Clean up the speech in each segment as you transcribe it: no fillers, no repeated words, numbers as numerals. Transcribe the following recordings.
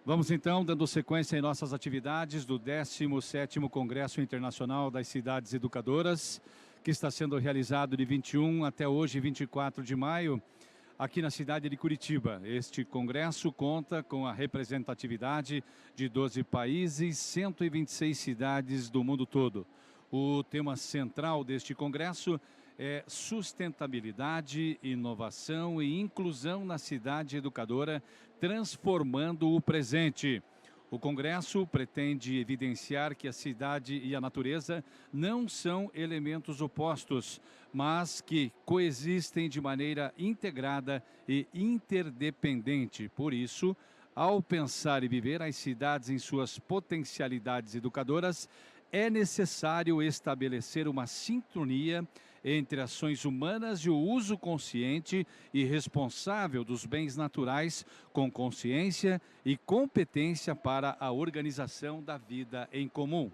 Vamos então dando sequência em nossas atividades do 17º Congresso Internacional das Cidades Educadoras, que está sendo realizado de 21 até hoje, 24 de maio, aqui na cidade de Curitiba. Este congresso conta com a representatividade de 12 países, 126 cidades do mundo todo. O tema central deste congresso é sustentabilidade, inovação e inclusão na cidade educadora, transformando o presente. O Congresso pretende evidenciar que a cidade e a natureza não são elementos opostos, mas que coexistem de maneira integrada e interdependente. Por isso, ao pensar e viver as cidades em suas potencialidades educadoras, é necessário estabelecer uma sintonia entre ações humanas e o uso consciente e responsável dos bens naturais, com consciência e competência para a organização da vida em comum.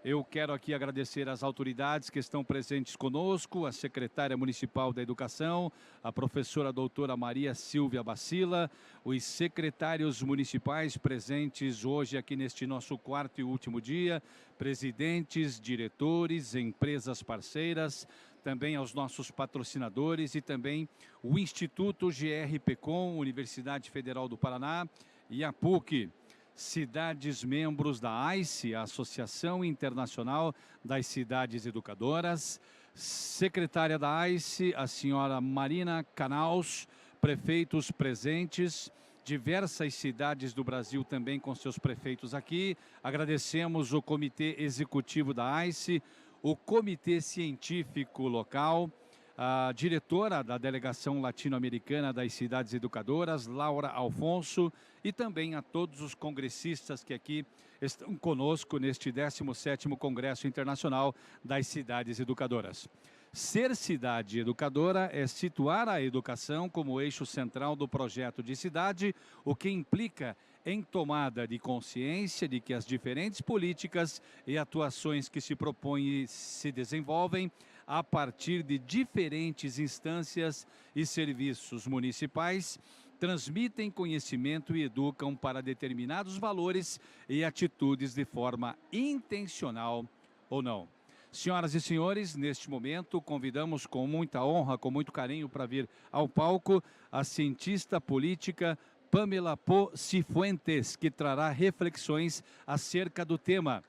Eu quero aqui agradecer às autoridades que estão presentes conosco, a secretária municipal da Educação, a professora doutora Maria Silvia Bacila, os secretários municipais presentes hoje aqui neste nosso quarto e último dia, presidentes, diretores, empresas parceiras, também aos nossos patrocinadores e também o Instituto GRPcom, Universidade Federal do Paraná e a PUC. Cidades membros da AICE, a Associação Internacional das Cidades Educadoras, secretária da AICE, a senhora Marina Canaus, prefeitos presentes, diversas cidades do Brasil também com seus prefeitos aqui. Agradecemos o Comitê Executivo da AICE, o Comitê Científico Local, a diretora da Delegação Latino-Americana das Cidades Educadoras, Laura Alfonso, e também a todos os congressistas que aqui estão conosco neste 17º Congresso Internacional das Cidades Educadoras. Ser cidade educadora é situar a educação como eixo central do projeto de cidade, o que implica em tomada de consciência de que as diferentes políticas e atuações que se propõem e se desenvolvem a partir de diferentes instâncias e serviços municipais, transmitem conhecimento e educam para determinados valores e atitudes de forma intencional ou não. Senhoras e senhores, neste momento convidamos com muita honra, com muito carinho para vir ao palco a cientista política Pamela Po Cifuentes, que trará reflexões acerca do tema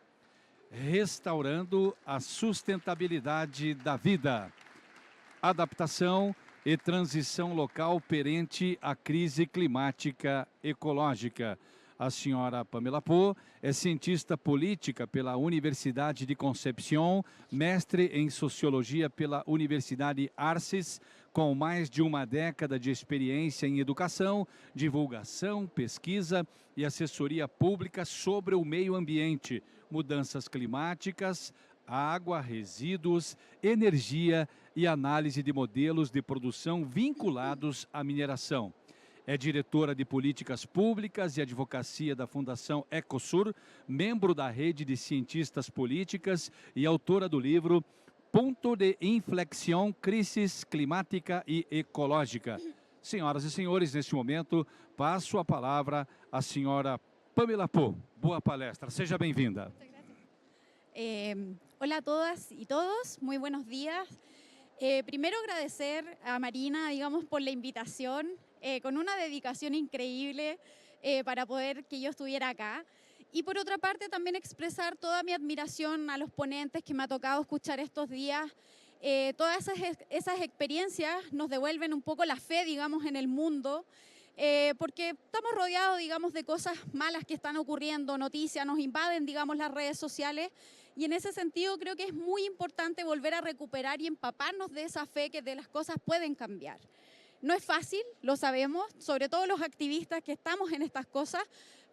Restaurando a Sustentabilidade da Vida, Adaptação e Transição Local perante a Crise Climática Ecológica. A senhora Pamela Po é cientista política pela Universidade de Concepción, mestre em Sociologia pela Universidade Arces, com mais de uma década de experiência em educação, divulgação, pesquisa e assessoria pública sobre o meio ambiente, mudanças climáticas, água, resíduos, energia e análise de modelos de produção vinculados à mineração. É diretora de Políticas Públicas e Advocacia da Fundação Ecosur, membro da Rede de Cientistas Políticas e autora do livro Ponto de Inflexão, Crise Climática e Ecológica. Senhoras e senhores, neste momento, passo a palavra à senhora Pamela Po. Boa palestra, seja bem-vinda. Hola a todas y todos, muy buenos días. Primero agradecer a Marina, digamos, por la invitación, con una dedicación increíble para poder que yo estuviera acá. Y por otra parte también expresar toda mi admiración a los ponentes que me ha tocado escuchar estos días. Todas esas experiencias nos devuelven un poco la fe, digamos, en el mundo, porque estamos rodeados, digamos, de cosas malas que están ocurriendo, noticias, nos invaden, digamos, las redes sociales, y en ese sentido creo que es muy importante volver a recuperar y empaparnos de esa fe que de las cosas pueden cambiar. No es fácil, lo sabemos, sobre todo los activistas que estamos en estas cosas,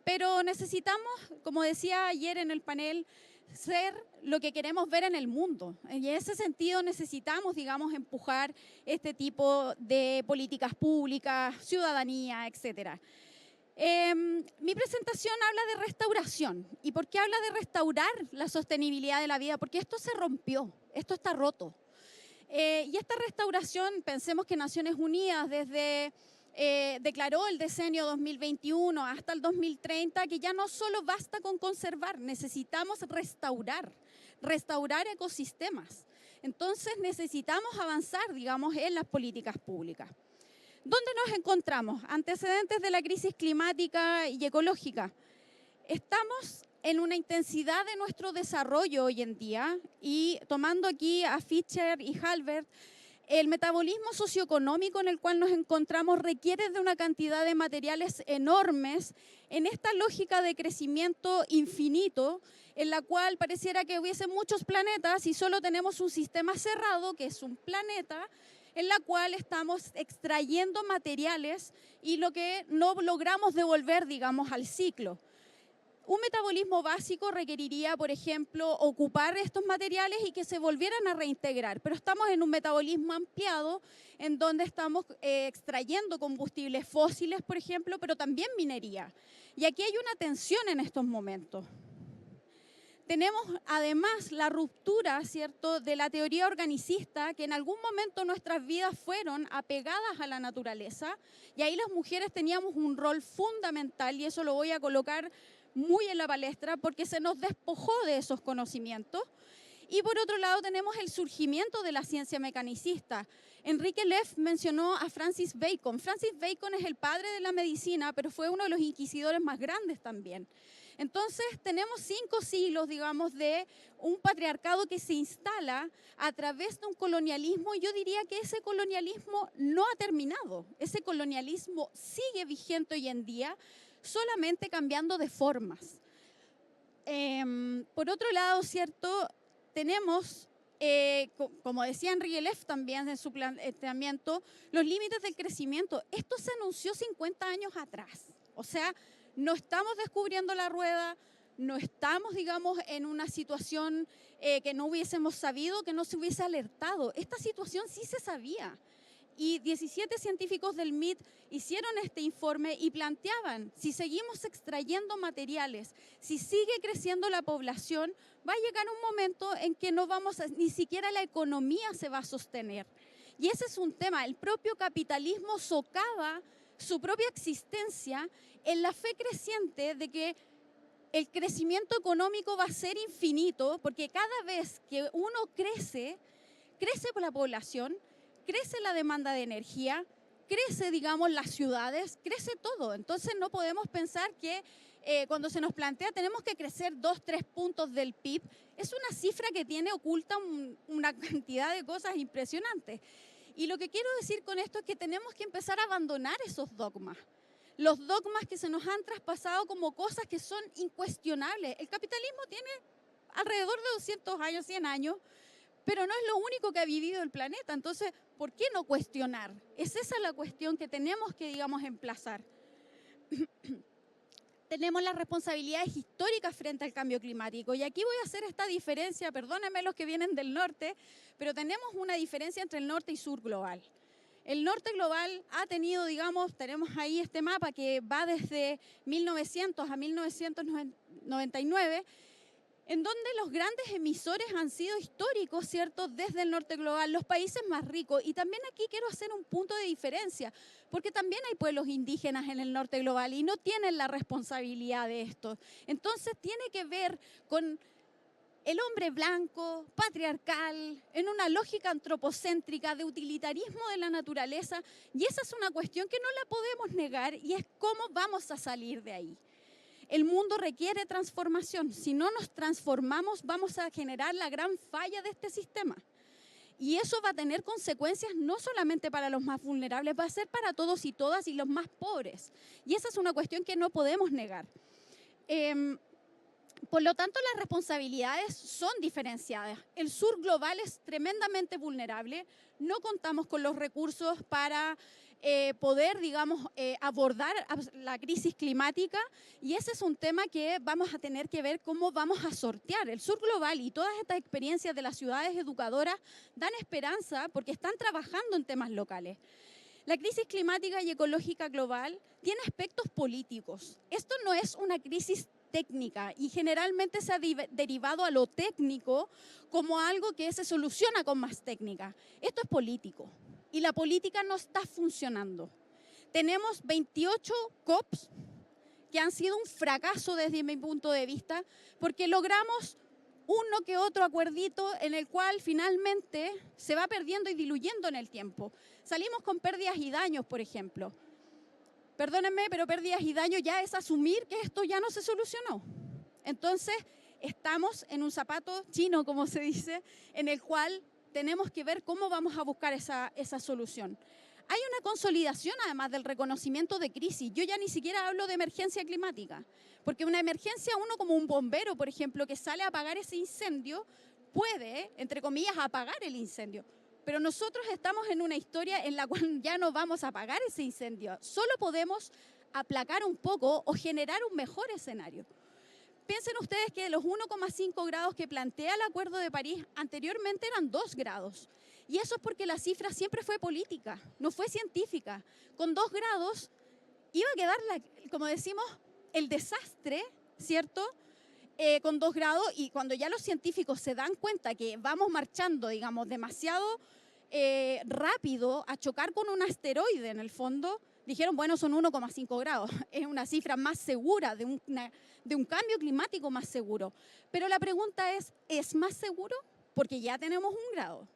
pero necesitamos, como decía ayer en el panel, ser lo que queremos ver en el mundo. Y en ese sentido necesitamos, digamos, empujar este tipo de políticas públicas, ciudadanía, etc. Mi presentación habla de restauración. ¿Y por qué habla de restaurar la sostenibilidad de la vida? Porque esto se rompió, esto está roto. Y esta restauración, pensemos que Naciones Unidas desde declaró el decenio 2021 hasta el 2030 que ya no solo basta con conservar, necesitamos restaurar ecosistemas. Entonces necesitamos avanzar, digamos, en las políticas públicas. ¿Dónde nos encontramos? Antecedentes de la crisis climática y ecológica. Estamos en una intensidad de nuestro desarrollo hoy en día y tomando aquí a Fischer y Halbert, el metabolismo socioeconómico en el cual nos encontramos requiere de una cantidad de materiales enormes en esta lógica de crecimiento infinito, en la cual pareciera que hubiese muchos planetas y solo tenemos un sistema cerrado, que es un planeta, en la cual estamos extrayendo materiales y lo que no logramos devolver, digamos, al ciclo. Un metabolismo básico requeriría, por ejemplo, ocupar estos materiales y que se volvieran a reintegrar, pero estamos en un metabolismo ampliado en donde estamos extrayendo combustibles fósiles, por ejemplo, pero también minería. Y aquí hay una tensión en estos momentos. Tenemos además la ruptura, ¿cierto?, de la teoría organicista, que en algún momento nuestras vidas fueron apegadas a la naturaleza, y ahí las mujeres teníamos un rol fundamental, y eso lo voy a colocar muy en la palestra, porque se nos despojó de esos conocimientos. Y por otro lado tenemos el surgimiento de la ciencia mecanicista. Enrique Leff mencionó a Francis Bacon. Francis Bacon es el padre de la medicina, pero fue uno de los inquisidores más grandes también. Entonces tenemos 5 siglos, digamos, de un patriarcado que se instala a través de un colonialismo, y yo diría que ese colonialismo no ha terminado. Ese colonialismo sigue vigente hoy en día, solamente cambiando de formas. Por otro lado, ¿cierto?, tenemos, como decía Enrique Leff también en su planteamiento, los límites del crecimiento. Esto se anunció 50 años atrás. O sea, no estamos descubriendo la rueda, no estamos, digamos, en una situación que no hubiésemos sabido, que no se hubiese alertado. Esta situación sí se sabía. Y 17 científicos del MIT hicieron este informe y planteaban, si seguimos extrayendo materiales, si sigue creciendo la población, va a llegar un momento en que no vamos a, ni siquiera la economía se va a sostener. Y ese es un tema, el propio capitalismo socava su propia existencia en la fe creciente de que el crecimiento económico va a ser infinito, porque cada vez que uno crece por la población, crece la demanda de energía, crece, digamos, las ciudades, crece todo. Entonces no podemos pensar que cuando se nos plantea tenemos que crecer 2-3 puntos del PIB, es una cifra que tiene oculta una cantidad de cosas impresionantes. Y lo que quiero decir con esto es que tenemos que empezar a abandonar esos dogmas. Los dogmas que se nos han traspasado como cosas que son incuestionables. El capitalismo tiene alrededor de 200 años, 100 años, pero no es lo único que ha vivido el planeta. Entonces, ¿por qué no cuestionar? Es esa la cuestión que tenemos que, digamos, emplazar. Tenemos las responsabilidades históricas frente al cambio climático. Y aquí voy a hacer esta diferencia, perdónenme los que vienen del norte, pero tenemos una diferencia entre el norte y sur global. El norte global ha tenido, digamos, tenemos ahí este mapa que va desde 1900 a 1999, en donde los grandes emisores han sido históricos, ¿cierto?, desde el norte global, los países más ricos. Y también aquí quiero hacer un punto de diferencia, porque también hay pueblos indígenas en el norte global y no tienen la responsabilidad de esto. Entonces tiene que ver con el hombre blanco, patriarcal, en una lógica antropocéntrica de utilitarismo de la naturaleza, y esa es una cuestión que no la podemos negar, y es cómo vamos a salir de ahí. El mundo requiere transformación. Si no nos transformamos, vamos a generar la gran falla de este sistema. Y eso va a tener consecuencias no solamente para los más vulnerables, va a ser para todos y todas y los más pobres. Y esa es una cuestión que no podemos negar. Por lo tanto, las responsabilidades son diferenciadas. El sur global es tremendamente vulnerable. No contamos con los recursos para poder, digamos, abordar la crisis climática, y ese es un tema que vamos a tener que ver cómo vamos a sortear. El sur global y todas estas experiencias de las ciudades educadoras dan esperanza porque están trabajando en temas locales. La crisis climática y ecológica global tiene aspectos políticos. Esto no es una crisis técnica y generalmente se ha derivado a lo técnico como algo que se soluciona con más técnica. Esto es político y la política no está funcionando. Tenemos 28 COPs que han sido un fracaso desde mi punto de vista, porque logramos uno que otro acuerdito en el cual finalmente se va perdiendo y diluyendo en el tiempo. Salimos con pérdidas y daños, por ejemplo. Perdónenme, pero pérdidas y daños ya es asumir que esto ya no se solucionó. Entonces, estamos en un zapato chino, como se dice, en el cual tenemos que ver cómo vamos a buscar esa solución. Hay una consolidación, además del reconocimiento de crisis. Yo ya ni siquiera hablo de emergencia climática, porque una emergencia, uno como un bombero, por ejemplo, que sale a apagar ese incendio, puede, entre comillas, apagar el incendio. Pero nosotros estamos en una historia en la cual ya no vamos a apagar ese incendio. Solo podemos aplacar un poco o generar un mejor escenario. Piensen ustedes que los 1,5 grados que plantea el Acuerdo de París anteriormente eran 2 grados. Y eso es porque la cifra siempre fue política, no fue científica. Con 2 grados iba a quedar, como decimos, el desastre, ¿cierto? Con 2 grados, y cuando ya los científicos se dan cuenta que vamos marchando, digamos, demasiado rápido a chocar con un asteroide en el fondo, dijeron, bueno, son 1,5 grados, es una cifra más segura, de un cambio climático más seguro. Pero la pregunta ¿es más seguro? Porque ya tenemos 1 grado.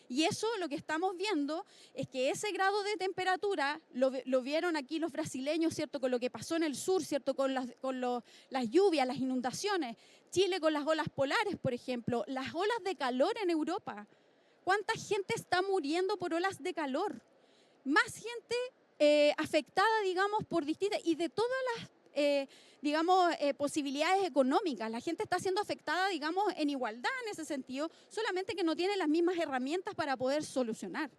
Y eso lo que estamos viendo es que ese grado de temperatura, lo vieron aquí los brasileños, ¿cierto? Con lo que pasó en el sur, ¿cierto? Con las lluvias, las inundaciones. Chile con las olas polares, por ejemplo. Las olas de calor en Europa. ¿Cuánta gente está muriendo por olas de calor? Más gente afectada, digamos, por distintas... Y de todas las... posibilidades económicas. La gente está siendo afectada, digamos, en igualdad en ese sentido, solamente que no tiene las mismas herramientas para poder solucionar.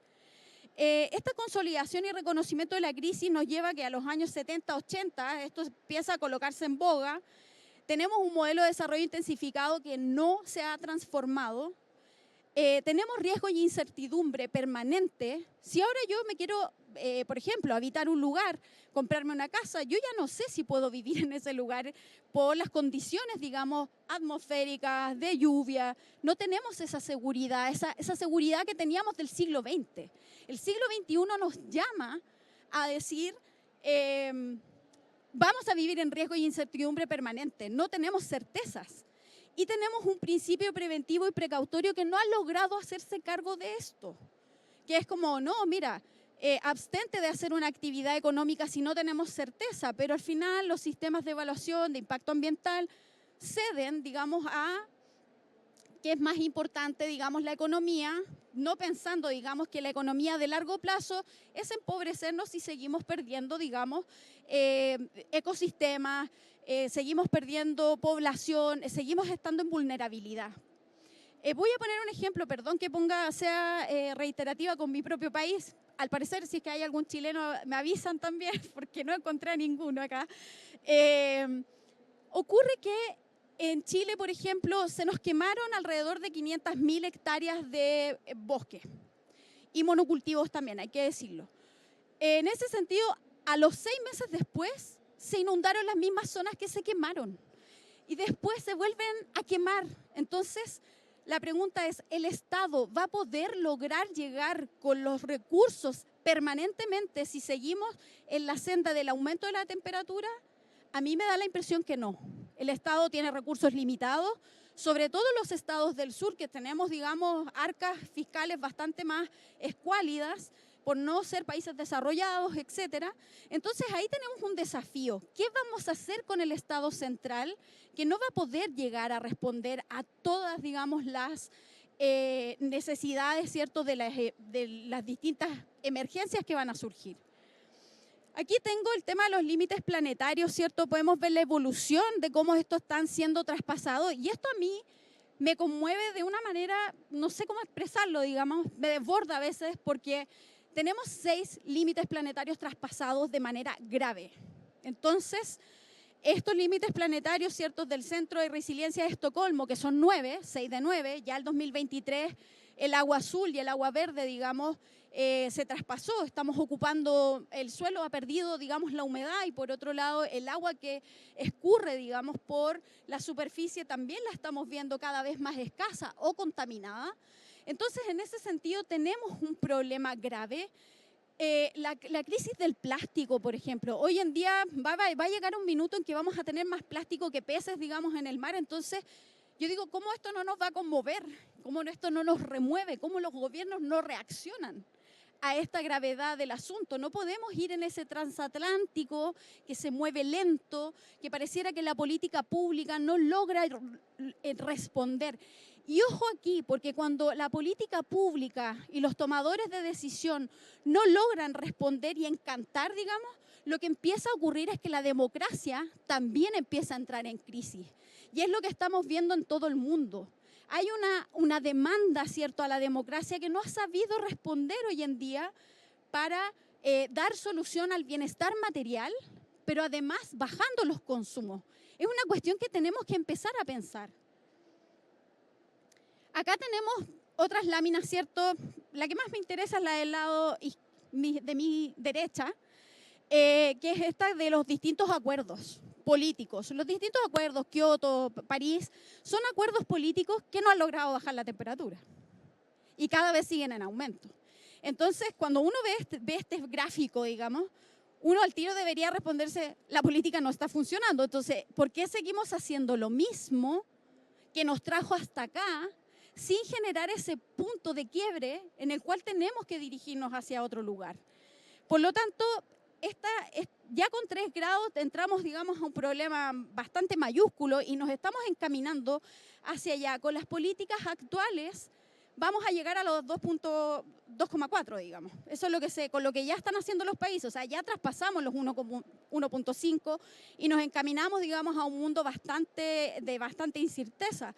Esta consolidación y reconocimiento de la crisis nos lleva a que a los años 70, 80, esto empieza a colocarse en boga, tenemos un modelo de desarrollo intensificado que no se ha transformado. Tenemos riesgo y incertidumbre permanente. Si ahora yo me quiero, por ejemplo, habitar un lugar, comprarme una casa, yo ya no sé si puedo vivir en ese lugar por las condiciones, digamos, atmosféricas, de lluvia. No tenemos esa seguridad, esa seguridad que teníamos del siglo XX. El siglo XXI nos llama a decir, vamos a vivir en riesgo y incertidumbre permanente, no tenemos certezas. Y tenemos un principio preventivo y precautorio que no ha logrado hacerse cargo de esto. Que es como, no, mira, abstente de hacer una actividad económica si no tenemos certeza, pero al final los sistemas de evaluación de impacto ambiental ceden, digamos, a que es más importante, digamos, la economía, no pensando, digamos, que la economía de largo plazo es empobrecernos si seguimos perdiendo, digamos, ecosistemas, seguimos perdiendo población, seguimos estando en vulnerabilidad. Voy a poner un ejemplo, perdón que sea reiterativa con mi propio país. Al parecer, si es que hay algún chileno, me avisan también, porque no encontré a ninguno acá. Ocurre que en Chile, por ejemplo, se nos quemaron alrededor de 500.000 hectáreas de bosque y monocultivos también, hay que decirlo. En ese sentido, a los 6 meses después, se inundaron las mismas zonas que se quemaron y después se vuelven a quemar. Entonces, la pregunta es, ¿el Estado va a poder lograr llegar con los recursos permanentemente si seguimos en la senda del aumento de la temperatura? A mí me da la impresión que no. El Estado tiene recursos limitados, sobre todo los estados del sur, que tenemos, digamos, arcas fiscales bastante más escuálidas, por no ser países desarrollados, etcétera. Entonces ahí tenemos un desafío. ¿Qué vamos a hacer con el Estado central que no va a poder llegar a responder a todas, digamos, las necesidades, ¿cierto?, de las distintas emergencias que van a surgir? Aquí tengo el tema de los límites planetarios, ¿cierto? Podemos ver la evolución de cómo estos están siendo traspasados y esto a mí me conmueve de una manera, no sé cómo expresarlo, digamos, me desborda a veces porque tenemos 6 límites planetarios traspasados de manera grave. Entonces, estos límites planetarios, ¿cierto?, del Centro de Resiliencia de Estocolmo, que son 9, 6 de 9, ya el 2023 el agua azul y el agua verde, digamos, se traspasó. Estamos ocupando, el suelo ha perdido, digamos, la humedad y por otro lado el agua que escurre, digamos, por la superficie también la estamos viendo cada vez más escasa o contaminada. Entonces, en ese sentido, tenemos un problema grave La crisis del plástico, por ejemplo. Hoy en día va a llegar un minuto en que vamos a tener más plástico que peces, digamos, en el mar. Entonces, yo digo, ¿cómo esto no nos va a conmover? ¿Cómo esto no nos remueve? ¿Cómo los gobiernos no reaccionan a esta gravedad del asunto? No podemos ir en ese transatlántico que se mueve lento, que pareciera que la política pública no logra responder. Y ojo aquí, porque cuando la política pública y los tomadores de decisión no logran responder y encantar, digamos, lo que empieza a ocurrir es que la democracia también empieza a entrar en crisis. Y es lo que estamos viendo en todo el mundo. Hay una demanda, ¿cierto?, a la democracia que no ha sabido responder hoy en día para dar solución al bienestar material, pero además bajando los consumos. Es una cuestión que tenemos que empezar a pensar. Acá tenemos otras láminas, ¿cierto? La que más me interesa es la del lado de mi derecha, que es esta de los distintos acuerdos políticos. Los distintos acuerdos, Kioto, París, son acuerdos políticos que no han logrado bajar la temperatura y cada vez siguen en aumento. Entonces, cuando uno ve este gráfico, digamos, uno al tiro debería responderse, la política no está funcionando. Entonces, ¿por qué seguimos haciendo lo mismo que nos trajo hasta acá sin generar ese punto de quiebre en el cual tenemos que dirigirnos hacia otro lugar? Por lo tanto, ya con 3 grados entramos, digamos, a un problema bastante mayúsculo y nos estamos encaminando hacia allá. Con las políticas actuales vamos a llegar a los 2,4, digamos. Eso es con lo que ya están haciendo los países. O sea, ya traspasamos los 1,5 y nos encaminamos, digamos, a un mundo de bastante incerteza.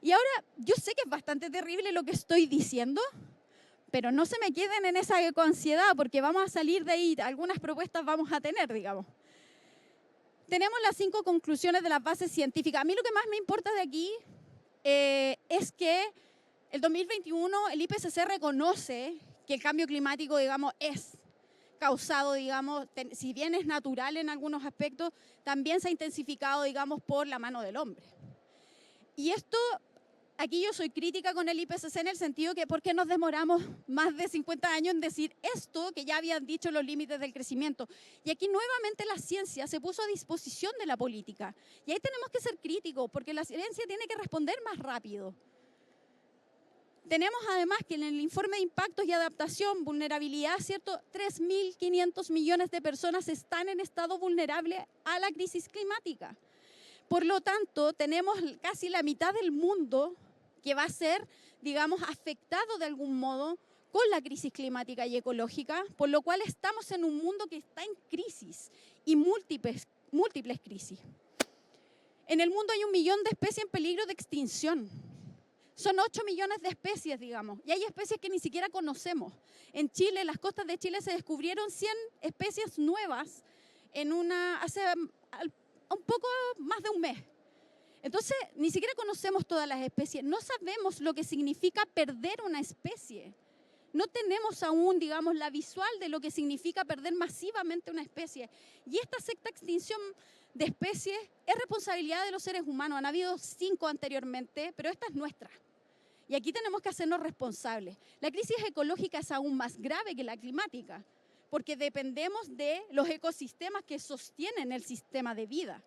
Y ahora, yo sé que es bastante terrible lo que estoy diciendo, pero no se me queden en esa ansiedad, porque vamos a salir de ahí, algunas propuestas vamos a tener, digamos. Tenemos las 5 conclusiones de las bases científicas. A mí lo que más me importa de aquí es que el 2021 el IPCC reconoce que el cambio climático, digamos, es causado, digamos, si bien es natural en algunos aspectos, también se ha intensificado, digamos, por la mano del hombre. Y esto, aquí yo soy crítica con el IPCC en el sentido que ¿por qué nos demoramos más de 50 años en decir esto que ya habían dicho los límites del crecimiento? Y aquí nuevamente la ciencia se puso a disposición de la política. Y ahí tenemos que ser críticos porque la ciencia tiene que responder más rápido. Tenemos además que en el informe de impactos y adaptación, vulnerabilidad, ¿cierto? 3.500 millones de personas están en estado vulnerable a la crisis climática. Por lo tanto, tenemos casi la mitad del mundo que va a ser, digamos, afectado de algún modo con la crisis climática y ecológica, por lo cual estamos en un mundo que está en crisis y múltiples crisis. En el mundo hay 1 millón de especies en peligro de extinción. Son 8 millones de especies, digamos, y hay especies que ni siquiera conocemos. En Chile, en las costas de Chile, se descubrieron 100 especies nuevas hace un poco más de un mes. Entonces, ni siquiera conocemos todas las especies. No sabemos lo que significa perder una especie. No tenemos aún, digamos, la visual de lo que significa perder masivamente una especie. Y esta sexta extinción de especies es responsabilidad de los seres humanos. Han habido 5 anteriormente, pero esta es nuestra. Y aquí tenemos que hacernos responsables. La crisis ecológica es aún más grave que la climática, porque dependemos de los ecosistemas que sostienen el sistema de vida.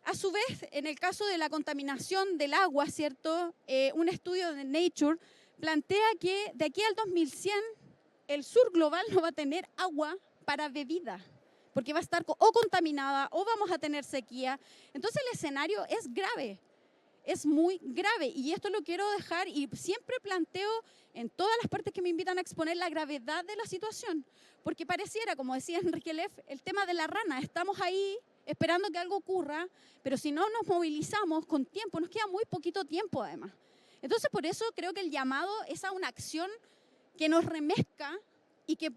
A su vez, en el caso de la contaminación del agua, ¿cierto? Un estudio de Nature plantea que de aquí al 2100 el sur global no va a tener agua para bebida, porque va a estar o contaminada o vamos a tener sequía. Entonces el escenario es grave. Es muy grave y esto lo quiero dejar y siempre planteo en todas las partes que me invitan a exponer la gravedad de la situación, porque pareciera, como decía Enrique Leff, el tema de la rana, estamos ahí esperando que algo ocurra, pero si no nos movilizamos con tiempo, nos queda muy poquito tiempo además. Entonces por eso creo que el llamado es a una acción que nos remezca y que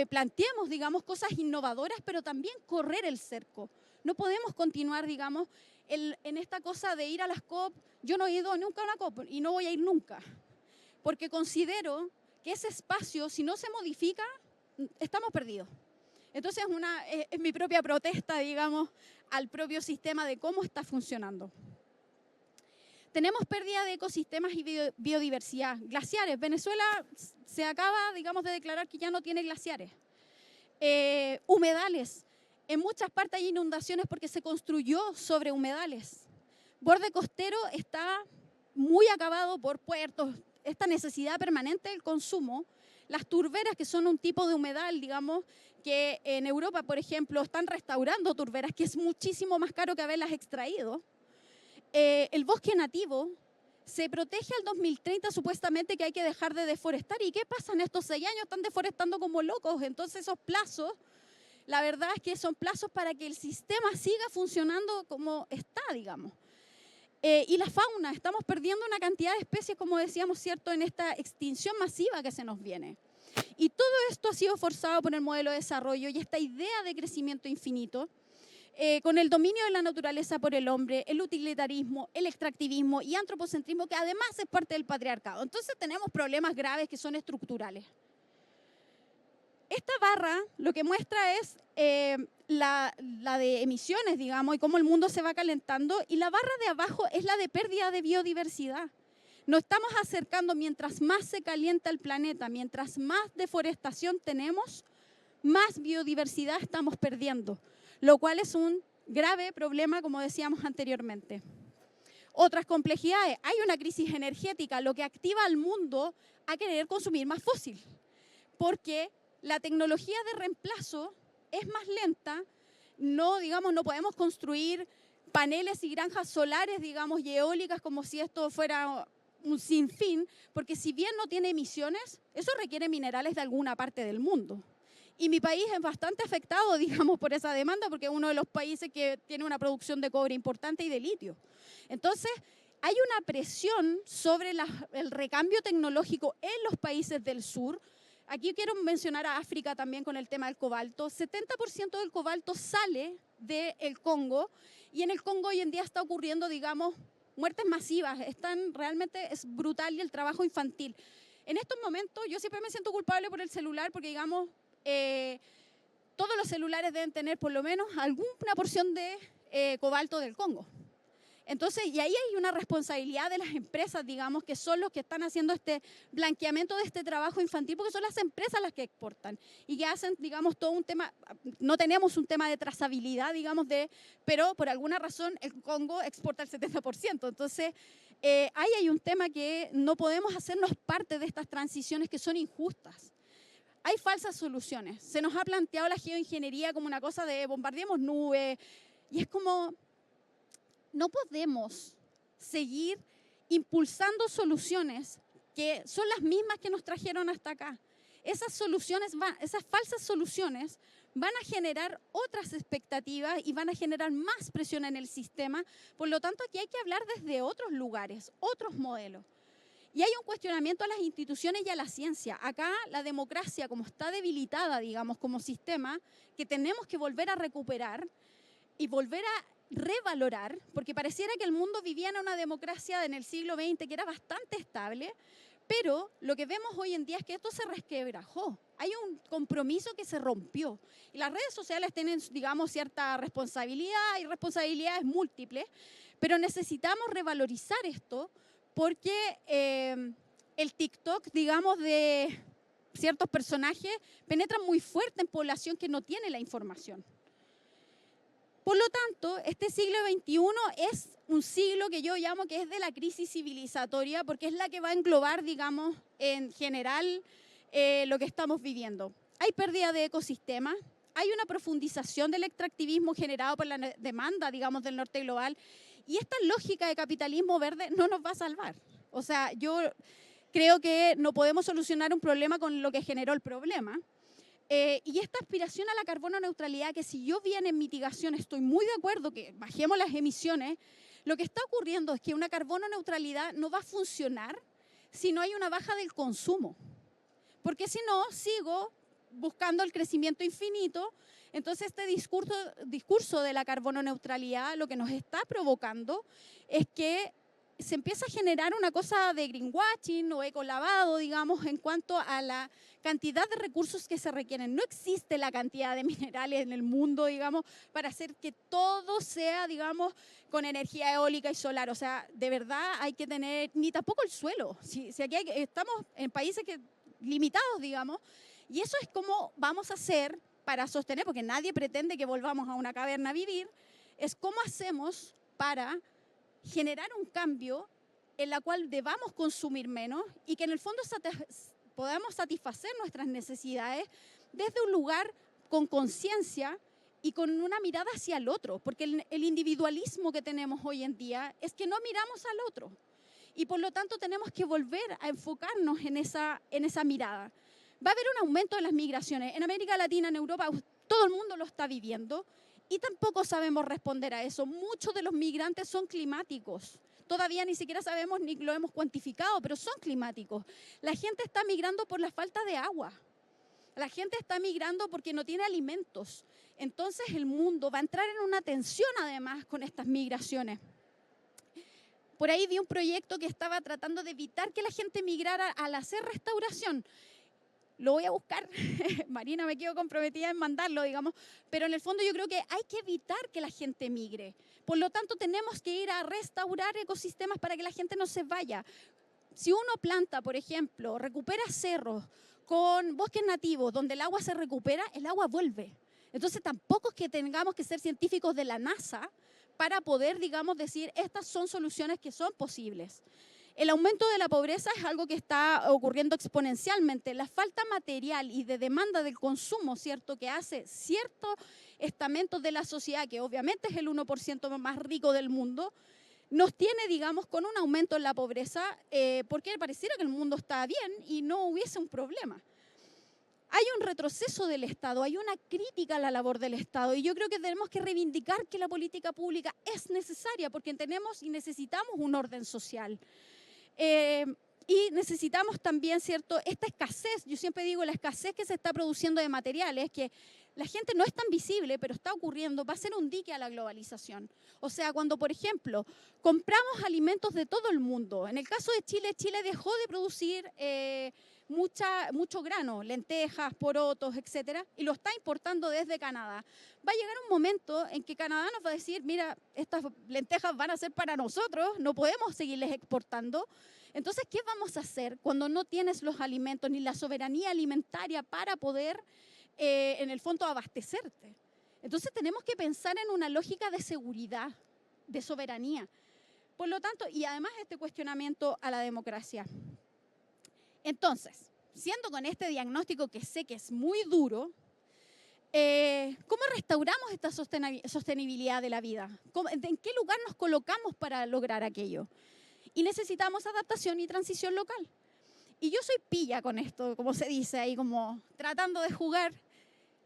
planteemos, digamos, cosas innovadoras, pero también correr el cerco. No podemos continuar, digamos, en esta cosa de ir a las COP. Yo no he ido nunca a una COP y no voy a ir nunca, porque considero que ese espacio, si no se modifica, estamos perdidos. Entonces es mi propia protesta, digamos, al propio sistema de cómo está funcionando. Tenemos pérdida de ecosistemas y biodiversidad. Glaciares. Venezuela se acaba, digamos, de declarar que ya no tiene glaciares. Humedales. En muchas partes hay inundaciones porque se construyó sobre humedales. Borde costero está muy acabado por puertos, esta necesidad permanente del consumo. Las turberas, que son un tipo de humedal, digamos, que en Europa, por ejemplo, están restaurando turberas, que es muchísimo más caro que haberlas extraído. El bosque nativo se protege al 2030, supuestamente, que hay que dejar de deforestar. ¿Y qué pasa en estos 6 años? Están deforestando como locos. Entonces esos plazos, la verdad es que son plazos para que el sistema siga funcionando como está, digamos. Y la fauna, estamos perdiendo una cantidad de especies, como decíamos, ¿cierto?, en esta extinción masiva que se nos viene. Y todo esto ha sido forzado por el modelo de desarrollo y esta idea de crecimiento infinito, con el dominio de la naturaleza por el hombre, el utilitarismo, el extractivismo y antropocentrismo, que además es parte del patriarcado. Entonces tenemos problemas graves que son estructurales. Esta barra lo que muestra es la de emisiones, digamos, y cómo el mundo se va calentando, y la barra de abajo es la de pérdida de biodiversidad. Nos estamos acercando, mientras más se calienta el planeta, mientras más deforestación tenemos, más biodiversidad estamos perdiendo, lo cual es un grave problema, como decíamos anteriormente. Otras complejidades. Hay una crisis energética, lo que activa al mundo a querer consumir más fósil, porque la tecnología de reemplazo es más lenta. No, digamos, no podemos construir paneles y granjas solares, digamos, y eólicas como si esto fuera un sinfín, porque si bien no tiene emisiones, eso requiere minerales de alguna parte del mundo. Y mi país es bastante afectado, digamos, por esa demanda, porque es uno de los países que tiene una producción de cobre importante y de litio. Entonces, hay una presión sobre el recambio tecnológico en los países del sur. Aquí quiero mencionar a África también con el tema del cobalto. 70% del cobalto sale del Congo, y en el Congo hoy en día está ocurriendo, digamos, muertes masivas. Realmente es brutal, y el trabajo infantil. En estos momentos yo siempre me siento culpable por el celular, porque digamos, todos los celulares deben tener por lo menos alguna porción de cobalto del Congo. Entonces, y ahí hay una responsabilidad de las empresas, digamos, que son los que están haciendo este blanqueamiento de este trabajo infantil, porque son las empresas las que exportan y que hacen, digamos, todo un tema. No tenemos un tema de trazabilidad, digamos, pero por alguna razón el Congo exporta el 70%. Entonces, ahí hay un tema que no podemos hacernos parte de estas transiciones que son injustas. Hay falsas soluciones. Se nos ha planteado la geoingeniería como una cosa de bombardeemos nubes, y es como, no podemos seguir impulsando soluciones que son las mismas que nos trajeron hasta acá. Esas falsas soluciones van a generar otras expectativas y van a generar más presión en el sistema. Por lo tanto, aquí hay que hablar desde otros lugares, otros modelos. Y hay un cuestionamiento a las instituciones y a la ciencia. Acá la democracia, como está debilitada, digamos, como sistema, que tenemos que volver a recuperar y volver a revalorar, porque pareciera que el mundo vivía en una democracia en el siglo XX que era bastante estable, pero lo que vemos hoy en día es que esto se resquebrajó. Hay un compromiso que se rompió. Y las redes sociales tienen, digamos, cierta responsabilidad y responsabilidades múltiples, pero necesitamos revalorizar esto, porque el TikTok, digamos, de ciertos personajes penetra muy fuerte en población que no tiene la información. Por lo tanto, este siglo XXI es un siglo que yo llamo que es de la crisis civilizatoria, porque es la que va a englobar, digamos, en general lo que estamos viviendo. Hay pérdida de ecosistemas, hay una profundización del extractivismo generado por la demanda, digamos, del norte global, y esta lógica de capitalismo verde no nos va a salvar. O sea, yo creo que no podemos solucionar un problema con lo que generó el problema. Y esta aspiración a la carbono neutralidad, que si yo bien en mitigación estoy muy de acuerdo que bajemos las emisiones, lo que está ocurriendo es que una carbono neutralidad no va a funcionar si no hay una baja del consumo. Porque si no, sigo buscando el crecimiento infinito. Entonces este discurso de la carbono neutralidad lo que nos está provocando es que se empieza a generar una cosa de greenwashing o ecolavado, digamos, en cuanto a la cantidad de recursos que se requieren. No existe la cantidad de minerales en el mundo, digamos, para hacer que todo sea, digamos, con energía eólica y solar. O sea, de verdad hay que tener, ni tampoco el suelo. Si aquí estamos en países limitados, digamos, y eso es como vamos a hacer para sostener, porque nadie pretende que volvamos a una caverna a vivir, es cómo hacemos para generar un cambio en la cual debamos consumir menos y que en el fondo podamos satisfacer nuestras necesidades desde un lugar con conciencia y con una mirada hacia el otro, porque el individualismo que tenemos hoy en día es que no miramos al otro y por lo tanto tenemos que volver a enfocarnos en esa mirada. Va a haber un aumento de las migraciones. En América Latina, en Europa, todo el mundo lo está viviendo. Y tampoco sabemos responder a eso. Muchos de los migrantes son climáticos. Todavía ni siquiera sabemos ni lo hemos cuantificado, pero son climáticos. La gente está migrando por la falta de agua. La gente está migrando porque no tiene alimentos. Entonces el mundo va a entrar en una tensión además con estas migraciones. Por ahí vi un proyecto que estaba tratando de evitar que la gente migrara al hacer restauración. Lo voy a buscar, Marina, me quedo comprometida en mandarlo, digamos, pero en el fondo yo creo que hay que evitar que la gente migre. Por lo tanto, tenemos que ir a restaurar ecosistemas para que la gente no se vaya. Si uno planta, por ejemplo, recupera cerros con bosques nativos donde el agua se recupera, el agua vuelve. Entonces tampoco es que tengamos que ser científicos de la NASA para poder, digamos, decir estas son soluciones que son posibles. El aumento de la pobreza es algo que está ocurriendo exponencialmente. La falta material y de demanda del consumo, ¿cierto?, que hace ciertos estamentos de la sociedad, que obviamente es el 1% más rico del mundo, nos tiene, digamos, con un aumento en la pobreza, porque pareciera que el mundo está bien y no hubiese un problema. Hay un retroceso del Estado, hay una crítica a la labor del Estado y yo creo que tenemos que reivindicar que la política pública es necesaria porque tenemos y necesitamos un orden social. Y necesitamos también, ¿cierto?, esta escasez, yo siempre digo la escasez que se está produciendo de materiales, que la gente no es tan visible, pero está ocurriendo, va a ser un dique a la globalización. O sea, cuando, por ejemplo, compramos alimentos de todo el mundo, en el caso de Chile, Chile dejó de producir mucho grano, lentejas, porotos, etcétera, y lo está importando desde Canadá. Va a llegar un momento en que Canadá nos va a decir, mira, estas lentejas van a ser para nosotros, no podemos seguirles exportando. Entonces, ¿qué vamos a hacer cuando no tienes los alimentos ni la soberanía alimentaria para poder, en el fondo, abastecerte? Entonces, tenemos que pensar en una lógica de seguridad, de soberanía. Por lo tanto, y además este cuestionamiento a la democracia. Entonces, siendo con este diagnóstico que sé que es muy duro, ¿cómo restauramos esta sostenibilidad de la vida? ¿En qué lugar nos colocamos para lograr aquello? Y necesitamos adaptación y transición local. Y yo soy pilla con esto, como se dice ahí, como tratando de jugar.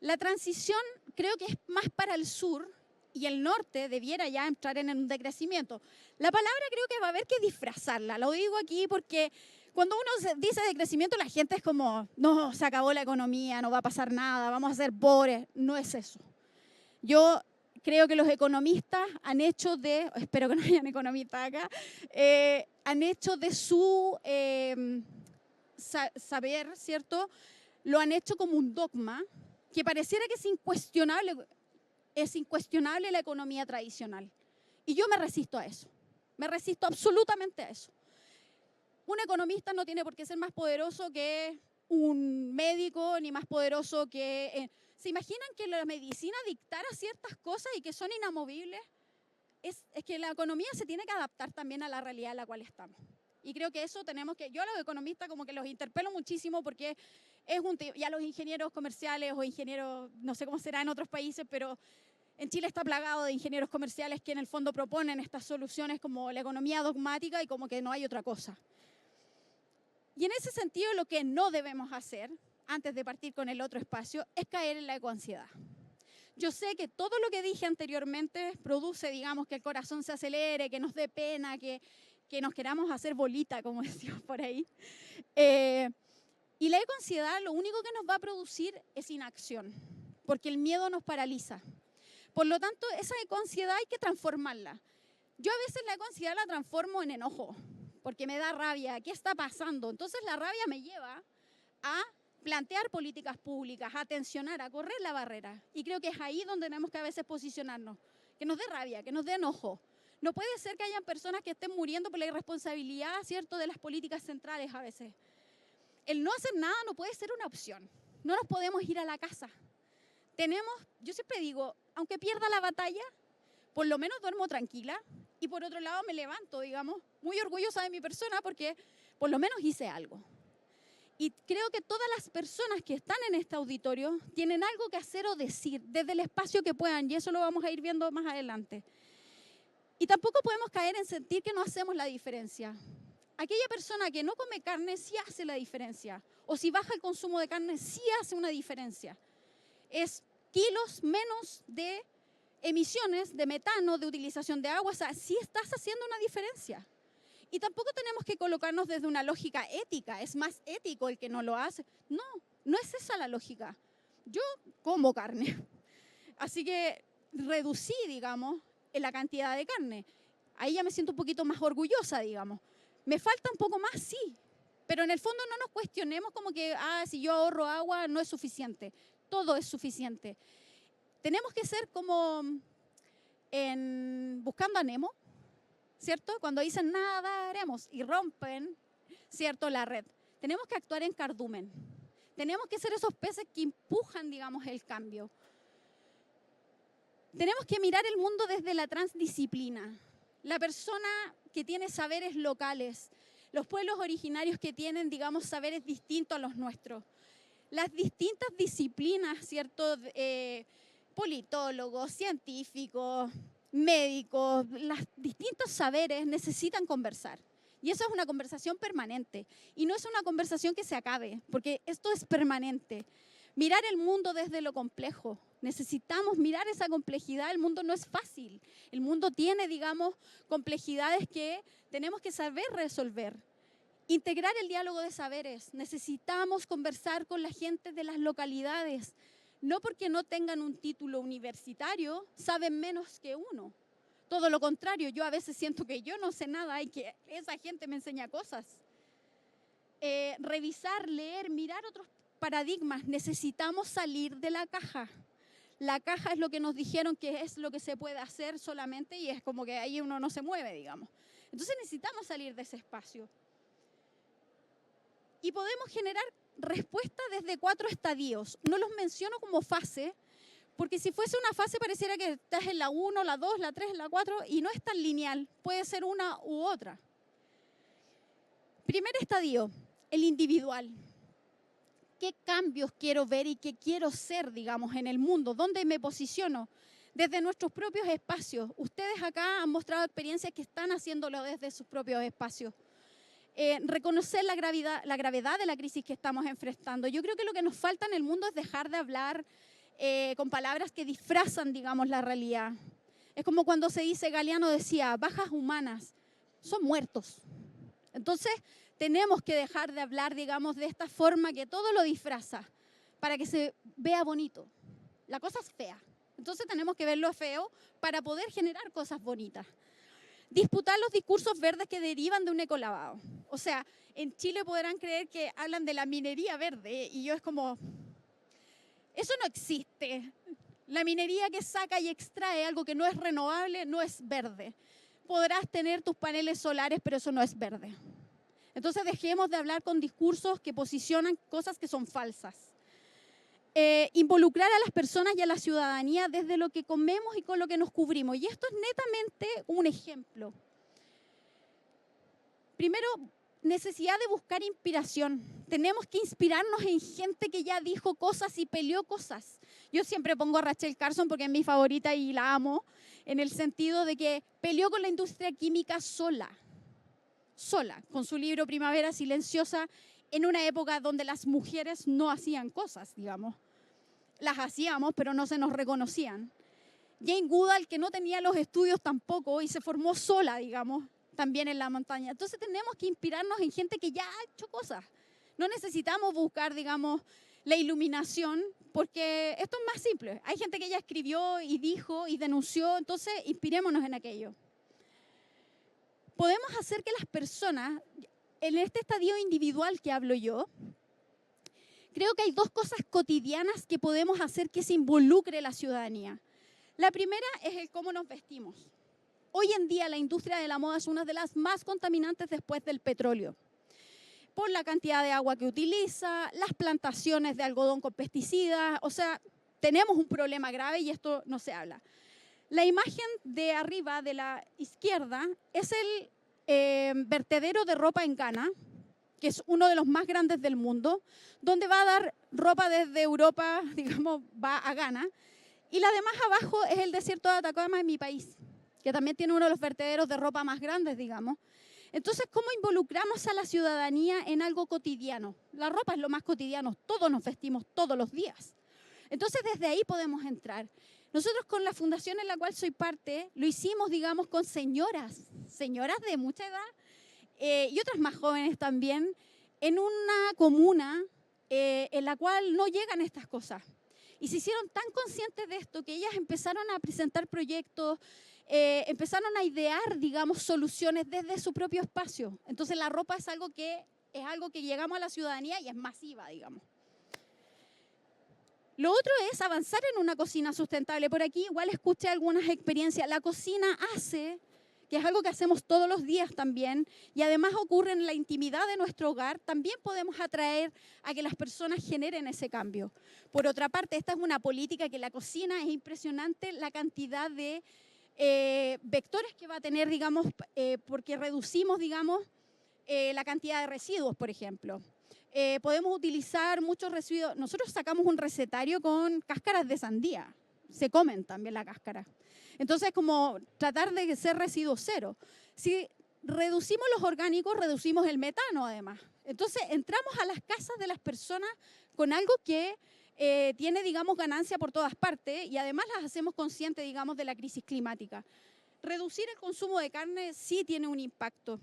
La transición creo que es más para el sur y el norte debiera ya entrar en un decrecimiento. La palabra creo que va a haber que disfrazarla. Lo digo aquí porque cuando uno dice decrecimiento, la gente es como, no, se acabó la economía, no va a pasar nada, vamos a ser pobres. No es eso. Yo creo que los economistas han hecho de, espero que no hayan economistas acá, han hecho de su saber, ¿cierto? Lo han hecho como un dogma que pareciera que es incuestionable la economía tradicional. Y yo me resisto a eso, me resisto absolutamente a eso. Un economista no tiene por qué ser más poderoso que un médico, ni más poderoso que... ¿Se imaginan que la medicina dictara ciertas cosas y que son inamovibles? Es que la economía se tiene que adaptar también a la realidad en la cual estamos. Y creo que eso tenemos que... Yo a los economistas como que los interpelo muchísimo porque ya los ingenieros comerciales o ingenieros, no sé cómo será en otros países, pero en Chile está plagado de ingenieros comerciales que en el fondo proponen estas soluciones como la economía dogmática y como que no hay otra cosa. Y en ese sentido lo que no debemos hacer, antes de partir con el otro espacio, es caer en la ecoansiedad. Yo sé que todo lo que dije anteriormente produce, digamos, que el corazón se acelere, que nos dé pena, que nos queramos hacer bolita, como decimos por ahí. Y la ecoansiedad lo único que nos va a producir es inacción, porque el miedo nos paraliza. Por lo tanto, esa ecoansiedad hay que transformarla. Yo a veces la ansiedad la transformo en enojo, porque me da rabia. ¿Qué está pasando? Entonces la rabia me lleva a plantear políticas públicas, a tensionar, a correr la barrera. Y creo que es ahí donde tenemos que a veces posicionarnos. Que nos dé rabia, que nos dé enojo. No puede ser que hayan personas que estén muriendo por la irresponsabilidad, ¿cierto?, de las políticas centrales a veces. El no hacer nada no puede ser una opción. No nos podemos ir a la casa. Yo siempre digo, aunque pierda la batalla, por lo menos duermo tranquila. Y por otro lado me levanto, digamos, muy orgullosa de mi persona porque por lo menos hice algo. Y creo que todas las personas que están en este auditorio tienen algo que hacer o decir desde el espacio que puedan, y eso lo vamos a ir viendo más adelante. Y tampoco podemos caer en sentir que no hacemos la diferencia. Aquella persona que no come carne sí hace la diferencia, o si baja el consumo de carne sí hace una diferencia. Es kilos menos de emisiones de metano, de utilización de agua, o sea, sí estás haciendo una diferencia. Y tampoco tenemos que colocarnos desde una lógica ética, es más ético el que no lo hace. No, no es esa la lógica. Yo como carne, así que reducí, digamos, la cantidad de carne. Ahí ya me siento un poquito más orgullosa, digamos. ¿Me falta un poco más? Sí, pero en el fondo no nos cuestionemos como que, si yo ahorro agua no es suficiente. Todo es suficiente. Tenemos que ser como en Buscando a Nemo, ¿cierto? Cuando dicen nadaremos y rompen, ¿cierto?, la red. Tenemos que actuar en cardumen. Tenemos que ser esos peces que empujan, digamos, el cambio. Tenemos que mirar el mundo desde la transdisciplina. La persona que tiene saberes locales, los pueblos originarios que tienen, digamos, saberes distintos a los nuestros. Las distintas disciplinas, ¿cierto?, politólogos, científicos, médicos, los distintos saberes necesitan conversar. Y eso es una conversación permanente. Y no es una conversación que se acabe, porque esto es permanente. Mirar el mundo desde lo complejo. Necesitamos mirar esa complejidad. El mundo no es fácil. El mundo tiene, digamos, complejidades que tenemos que saber resolver. Integrar el diálogo de saberes. Necesitamos conversar con la gente de las localidades. No porque no tengan un título universitario, saben menos que uno. Todo lo contrario, yo a veces siento que yo no sé nada y que esa gente me enseña cosas. Revisar, leer, mirar otros paradigmas. Necesitamos salir de la caja. La caja es lo que nos dijeron que es lo que se puede hacer solamente y es como que ahí uno no se mueve, digamos. Entonces necesitamos salir de ese espacio. Y podemos generar respuestas desde 4 estadios. No los menciono como fase, porque si fuese una fase pareciera que estás en la 1, la 2, la 3, la 4 y no es tan lineal. Puede ser una u otra. Primer estadio, el individual. ¿Qué cambios quiero ver y qué quiero ser, digamos, en el mundo? ¿Dónde me posiciono? Desde nuestros propios espacios. Ustedes acá han mostrado experiencias que están haciéndolo desde sus propios espacios. Reconocer la gravedad de la crisis que estamos enfrentando. Yo creo que lo que nos falta en el mundo es dejar de hablar con palabras que disfrazan, digamos, la realidad. Es como cuando se dice, Galeano decía, bajas humanas, son muertos. Entonces, tenemos que dejar de hablar, digamos, de esta forma que todo lo disfraza para que se vea bonito. La cosa es fea. Entonces, tenemos que verlo feo para poder generar cosas bonitas. Disputar los discursos verdes que derivan de un ecolavado. O sea, en Chile podrán creer que hablan de la minería verde y yo es como, eso no existe. La minería que saca y extrae algo que no es renovable no es verde. Podrás tener tus paneles solares, pero eso no es verde. Entonces dejemos de hablar con discursos que posicionan cosas que son falsas. Involucrar a las personas y a la ciudadanía desde lo que comemos y con lo que nos cubrimos. Y esto es netamente un ejemplo. Primero, necesidad de buscar inspiración. Tenemos que inspirarnos en gente que ya dijo cosas y peleó cosas. Yo siempre pongo a Rachel Carson porque es mi favorita y la amo, en el sentido de que peleó con la industria química sola, con su libro Primavera Silenciosa, en una época donde las mujeres no hacían cosas, digamos. Las hacíamos, pero no se nos reconocían. Jane Goodall, que no tenía los estudios tampoco y se formó sola, digamos, también en la montaña. Entonces tenemos que inspirarnos en gente que ya ha hecho cosas. No necesitamos buscar, digamos, la iluminación, porque esto es más simple. Hay gente que ya escribió y dijo y denunció, entonces inspirémonos en aquello. podemos hacer que las personas, en este estadio individual que hablo yo, creo que hay dos cosas cotidianas que podemos hacer que se involucre la ciudadanía. La primera es el cómo nos vestimos. Hoy en día la industria de la moda es una de las más contaminantes después del petróleo, por la cantidad de agua que utiliza, las plantaciones de algodón con pesticidas, o sea, tenemos un problema grave y esto no se habla. La imagen de arriba, de la izquierda, es el vertedero de ropa en Ghana, que es uno de los más grandes del mundo, donde va a dar ropa desde Europa, digamos, va a Ghana. Y la de más abajo es el desierto de Atacama en mi país, que también tiene uno de los vertederos de ropa más grandes, digamos. Entonces, ¿cómo involucramos a la ciudadanía en algo cotidiano? La ropa es lo más cotidiano, todos nos vestimos todos los días. Entonces, desde ahí podemos entrar. Nosotros con la fundación en la cual soy parte, lo hicimos, digamos, con señoras de mucha edad y otras más jóvenes también, en una comuna en la cual no llegan estas cosas. Y se hicieron tan conscientes de esto que ellas empezaron a presentar proyectos, empezaron a idear, digamos, soluciones desde su propio espacio. Entonces la ropa es algo que llegamos a la ciudadanía y es masiva, digamos. Lo otro es avanzar en una cocina sustentable. Por aquí igual escuché algunas experiencias. La cocina hace, que es algo que hacemos todos los días también, y además ocurre en la intimidad de nuestro hogar, también podemos atraer a que las personas generen ese cambio. Por otra parte, esta es una política que la cocina es impresionante la cantidad de vectores que va a tener, digamos, porque reducimos, digamos, la cantidad de residuos, por ejemplo. Podemos utilizar muchos residuos. Nosotros sacamos un recetario con cáscaras de sandía. Se comen también la cáscara. Entonces, como tratar de ser residuo cero. Si reducimos los orgánicos, reducimos el metano, además. Entonces, entramos a las casas de las personas con algo que tiene, digamos, ganancia por todas partes y además las hacemos conscientes, digamos, de la crisis climática. Reducir el consumo de carne sí tiene un impacto.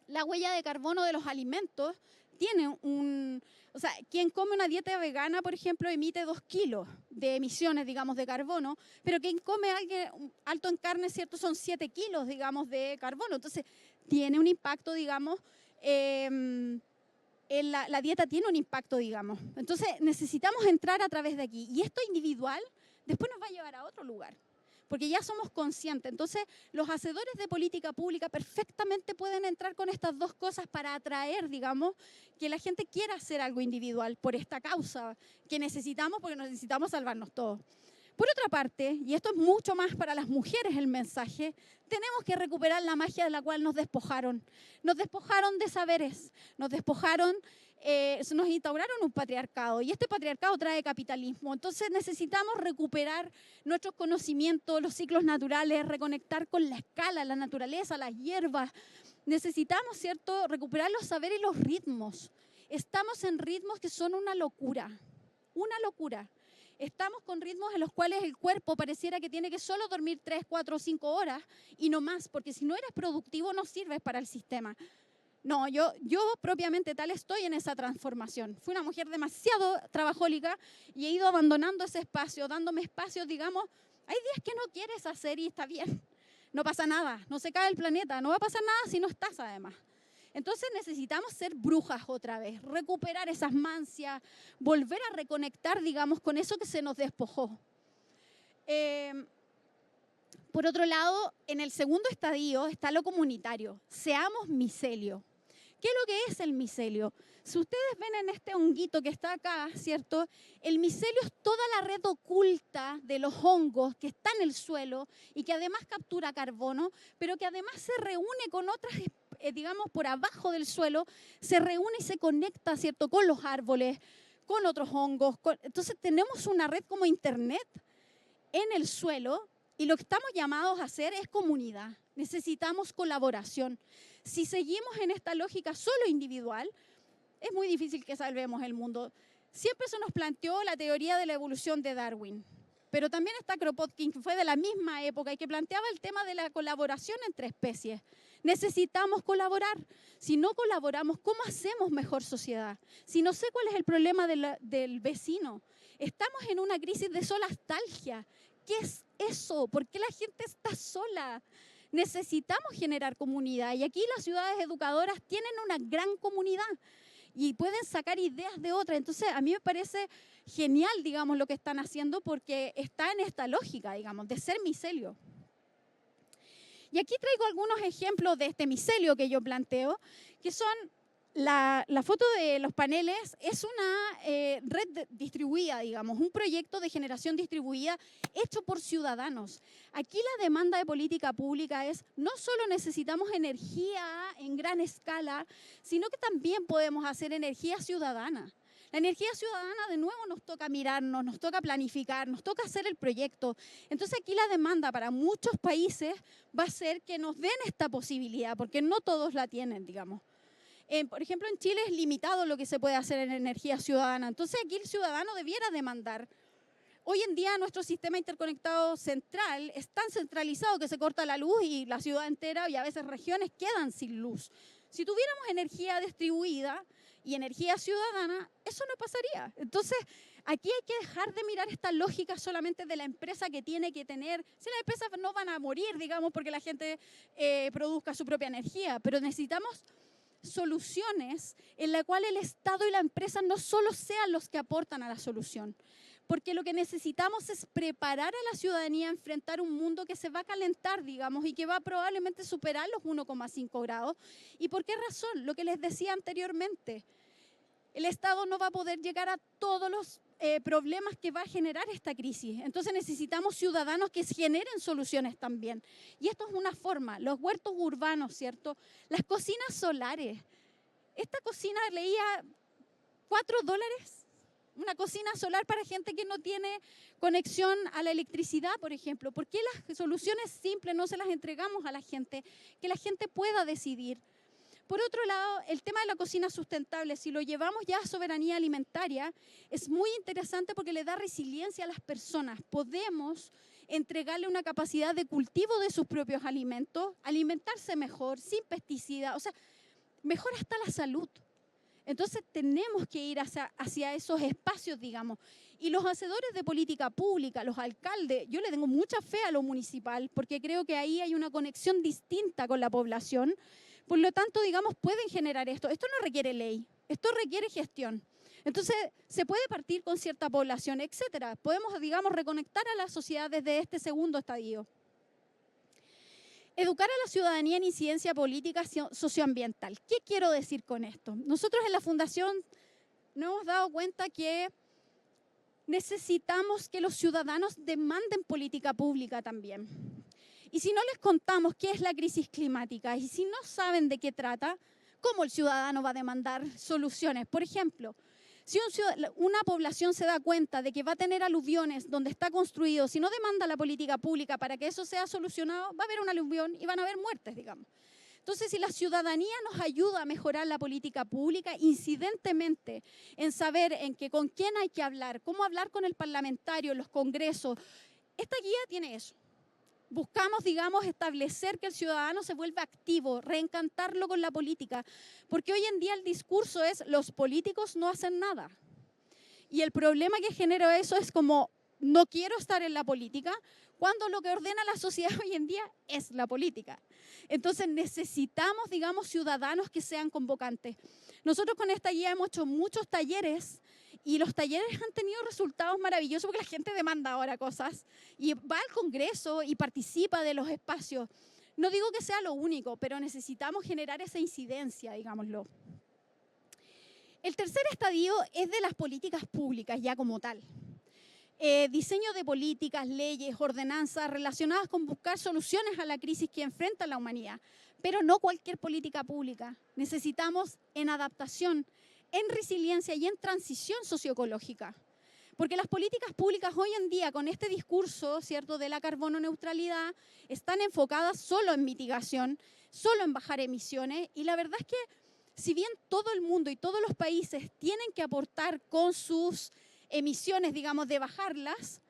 La huella de carbono de los alimentos tiene o sea, quien come una dieta vegana, por ejemplo, emite 2 kilos de emisiones, digamos, de carbono, pero quien come algo alto en carne, ¿cierto? Son 7 kilos, digamos, de carbono. Entonces, tiene un impacto, digamos, la dieta tiene un impacto, digamos. Entonces, necesitamos entrar a través de aquí. Y esto individual después nos va a llevar a otro lugar, porque ya somos conscientes. Entonces, los hacedores de política pública perfectamente pueden entrar con estas dos cosas para atraer, digamos, que la gente quiera hacer algo individual por esta causa que necesitamos, porque necesitamos salvarnos todos. Por otra parte, y esto es mucho más para las mujeres el mensaje, tenemos que recuperar la magia de la cual nos despojaron. Nos despojaron de saberes, nos despojaron, nos instauraron un patriarcado y este patriarcado trae capitalismo. Entonces necesitamos recuperar nuestros conocimientos, los ciclos naturales, reconectar con la escala, la naturaleza, las hierbas. Necesitamos, ¿cierto?, recuperar los saberes y los ritmos. Estamos en ritmos que son una locura, una locura. Estamos con ritmos en los cuales el cuerpo pareciera que tiene que solo dormir 3, 4, 5 horas y no más, porque si no eres productivo no sirves para el sistema. No, yo propiamente tal estoy en esa transformación. Fui una mujer demasiado trabajólica y he ido abandonando ese espacio, dándome espacios, digamos, hay días que no quieres hacer y está bien. No pasa nada, no se cae el planeta, no va a pasar nada si no estás además. Entonces necesitamos ser brujas otra vez, recuperar esas mancias, volver a reconectar, digamos, con eso que se nos despojó. Por otro lado, en el segundo estadio está lo comunitario. Seamos micelio. ¿Qué es lo que es el micelio? Si ustedes ven en este honguito que está acá, ¿cierto? El micelio es toda la red oculta de los hongos que está en el suelo y que además captura carbono, pero que además se reúne con otras, digamos, por abajo del suelo, se reúne y se conecta, ¿cierto?, con los árboles, con otros hongos. Entonces tenemos una red como internet en el suelo y lo que estamos llamados a hacer es comunidad. Necesitamos colaboración. Si seguimos en esta lógica solo individual, es muy difícil que salvemos el mundo. Siempre se nos planteó la teoría de la evolución de Darwin, pero también está Kropotkin, que fue de la misma época y que planteaba el tema de la colaboración entre especies. Necesitamos colaborar. Si no colaboramos, ¿cómo hacemos mejor sociedad? Si no sé cuál es el problema del vecino. Estamos en una crisis de solastalgia. ¿Qué es eso? ¿Por qué la gente está sola? necesitamos generar comunidad y aquí las ciudades educadoras tienen una gran comunidad y pueden sacar ideas de otras. Entonces, a mí me parece genial, digamos, lo que están haciendo porque está en esta lógica, digamos, de ser micelio. Y aquí traigo algunos ejemplos de este micelio que yo planteo, que son la foto de los paneles, es una red distribuida, digamos, un proyecto de generación distribuida hecho por ciudadanos. Aquí la demanda de política pública es, no solo necesitamos energía en gran escala, sino que también podemos hacer energía ciudadana. La energía ciudadana, de nuevo, nos toca mirarnos, nos toca planificar, nos toca hacer el proyecto. Entonces, aquí la demanda para muchos países va a ser que nos den esta posibilidad, porque no todos la tienen, digamos. Por ejemplo, en Chile es limitado lo que se puede hacer en energía ciudadana. Entonces, aquí el ciudadano debiera demandar. Hoy en día, nuestro sistema interconectado central es tan centralizado que se corta la luz y la ciudad entera y a veces regiones quedan sin luz. Si tuviéramos energía distribuida y energía ciudadana, eso no pasaría. Entonces, aquí hay que dejar de mirar esta lógica solamente de la empresa que tiene que tener. Si las empresas no van a morir, digamos, porque la gente produzca su propia energía, pero necesitamos soluciones en la cual el Estado y la empresa no solo sean los que aportan a la solución, porque lo que necesitamos es preparar a la ciudadanía a enfrentar un mundo que se va a calentar, digamos, y que va a probablemente superar los 1,5 grados. ¿Y por qué razón? Lo que les decía anteriormente, el Estado no va a poder llegar a todos los problemas que va a generar esta crisis. Entonces necesitamos ciudadanos que generen soluciones también. Y esto es una forma, los huertos urbanos, ¿cierto? Las cocinas solares. Esta cocina leía $4, una cocina solar para gente que no tiene conexión a la electricidad, por ejemplo. ¿Por qué las soluciones simples no se las entregamos a la gente? Que la gente pueda decidir. Por otro lado, el tema de la cocina sustentable, si lo llevamos ya a soberanía alimentaria, es muy interesante porque le da resiliencia a las personas. Podemos entregarle una capacidad de cultivo de sus propios alimentos, alimentarse mejor, sin pesticidas, o sea, mejor hasta la salud. Entonces tenemos que ir hacia esos espacios, digamos. Y los hacedores de política pública, los alcaldes, yo le tengo mucha fe a lo municipal porque creo que ahí hay una conexión distinta con la población. Por lo tanto, digamos, pueden generar esto. Esto no requiere ley, esto requiere gestión. Entonces, se puede partir con cierta población, etcétera. Podemos, digamos, reconectar a la sociedad desde este segundo estadio. Educar a la ciudadanía en incidencia política socioambiental. ¿Qué quiero decir con esto? Nosotros en la Fundación nos hemos dado cuenta que necesitamos que los ciudadanos demanden política pública también. Y si no les contamos qué es la crisis climática y si no saben de qué trata, ¿cómo el ciudadano va a demandar soluciones? Por ejemplo, si una población se da cuenta de que va a tener aluviones donde está construido, si no demanda la política pública para que eso sea solucionado, va a haber un aluvión y van a haber muertes, digamos. Entonces, si la ciudadanía nos ayuda a mejorar la política pública, incidentemente, en saber con quién hay que hablar, cómo hablar con el parlamentario, los congresos, esta guía tiene eso. Buscamos, digamos, establecer que el ciudadano se vuelva activo, reencantarlo con la política, porque hoy en día el discurso es los políticos no hacen nada. Y el problema que genera eso es como, no quiero estar en la política, cuando lo que ordena la sociedad hoy en día es la política. Entonces necesitamos, digamos, ciudadanos que sean convocantes. Nosotros con esta guía hemos hecho muchos talleres y los talleres han tenido resultados maravillosos porque la gente demanda ahora cosas y va al Congreso y participa de los espacios. No digo que sea lo único, pero necesitamos generar esa incidencia, digámoslo. El tercer estadio es de las políticas públicas ya como tal. Diseño de políticas, leyes, ordenanzas relacionadas con buscar soluciones a la crisis que enfrenta la humanidad. Pero no cualquier política pública. Necesitamos en adaptación, en resiliencia y en transición socioecológica. Porque las políticas públicas hoy en día, con este discurso, ¿cierto?, de la carbono neutralidad, están enfocadas solo en mitigación, solo en bajar emisiones. Y la verdad es que, si bien todo el mundo y todos los países tienen que aportar con sus emisiones, digamos, de bajarlas,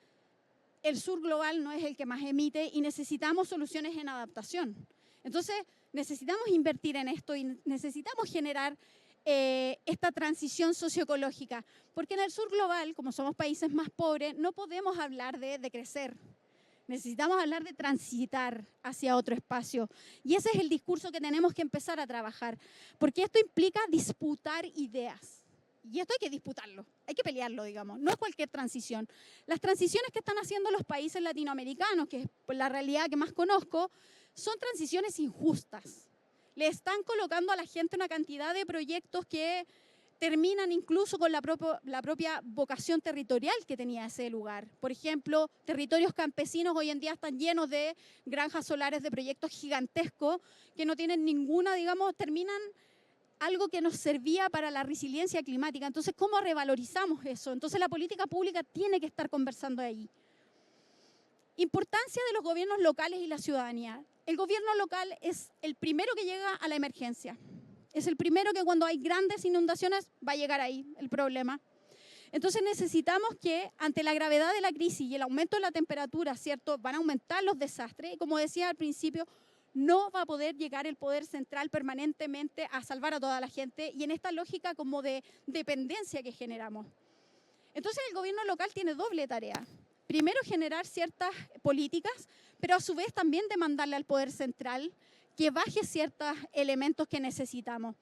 el sur global no es el que más emite y necesitamos soluciones en adaptación. Entonces, necesitamos invertir en esto y necesitamos generar esta transición socioecológica, porque en el sur global, como somos países más pobres, no podemos hablar de crecer. Necesitamos hablar de transitar hacia otro espacio. Y ese es el discurso que tenemos que empezar a trabajar, porque esto implica disputar ideas. Y esto hay que disputarlo, hay que pelearlo, digamos. No es cualquier transición. Las transiciones que están haciendo los países latinoamericanos, que es la realidad que más conozco, son transiciones injustas. Le están colocando a la gente una cantidad de proyectos que terminan incluso con la propia vocación territorial que tenía ese lugar. Por ejemplo, territorios campesinos hoy en día están llenos de granjas solares, de proyectos gigantescos que no tienen ninguna, digamos, terminan algo que nos servía para la resiliencia climática. Entonces, ¿cómo revalorizamos eso? Entonces, la política pública tiene que estar conversando ahí. Importancia de los gobiernos locales y la ciudadanía. El gobierno local es el primero que llega a la emergencia. Es el primero que cuando hay grandes inundaciones va a llegar ahí el problema. Entonces necesitamos que ante la gravedad de la crisis y el aumento de la temperatura, ¿cierto?, van a aumentar los desastres. Y como decía al principio, no va a poder llegar el poder central permanentemente a salvar a toda la gente y en esta lógica como de dependencia que generamos. Entonces el gobierno local tiene doble tarea. Primero, generar ciertas políticas, pero a su vez también demandarle al poder central que baje ciertos elementos que necesitamos.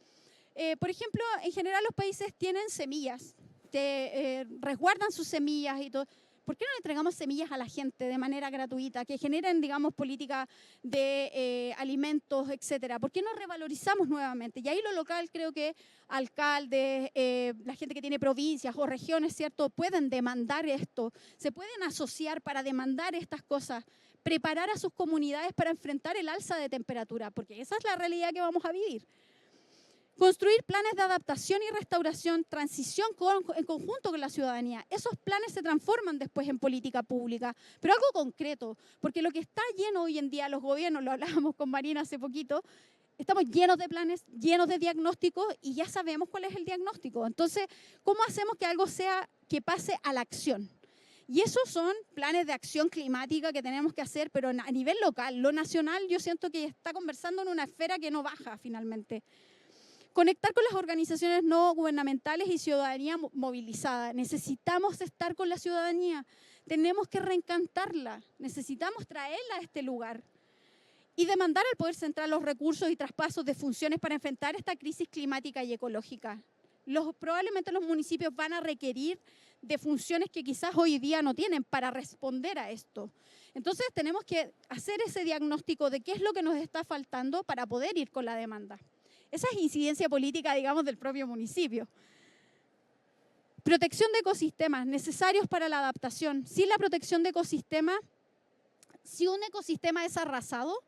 Por ejemplo, en general los países tienen semillas, resguardan sus semillas y todo. ¿Por qué no le entregamos semillas a la gente de manera gratuita, que generen, digamos, política de alimentos, etcétera? ¿Por qué no revalorizamos nuevamente? Y ahí lo local, creo que alcaldes, la gente que tiene provincias o regiones, ¿cierto?, pueden demandar esto, se pueden asociar para demandar estas cosas, preparar a sus comunidades para enfrentar el alza de temperatura, porque esa es la realidad que vamos a vivir. Construir planes de adaptación y restauración, transición en conjunto con la ciudadanía. Esos planes se transforman después en política pública, pero algo concreto, porque lo que está lleno hoy en día los gobiernos, lo hablábamos con Marina hace poquito, estamos llenos de planes, llenos de diagnósticos y ya sabemos cuál es el diagnóstico. Entonces, ¿cómo hacemos que algo sea que pase a la acción? Y esos son planes de acción climática que tenemos que hacer, pero a nivel local. Lo nacional yo siento que está conversando en una esfera que no baja finalmente. Conectar con las organizaciones no gubernamentales y ciudadanía movilizada. Necesitamos estar con la ciudadanía, tenemos que reencantarla, necesitamos traerla a este lugar y demandar al Poder Central los recursos y traspasos de funciones para enfrentar esta crisis climática y ecológica. Probablemente los municipios van a requerir de funciones que quizás hoy día no tienen para responder a esto. Entonces tenemos que hacer ese diagnóstico de qué es lo que nos está faltando para poder ir con la demanda. Esa es incidencia política, digamos, del propio municipio. Protección de ecosistemas necesarios para la adaptación. Sin la protección de ecosistemas, si un ecosistema es arrasado,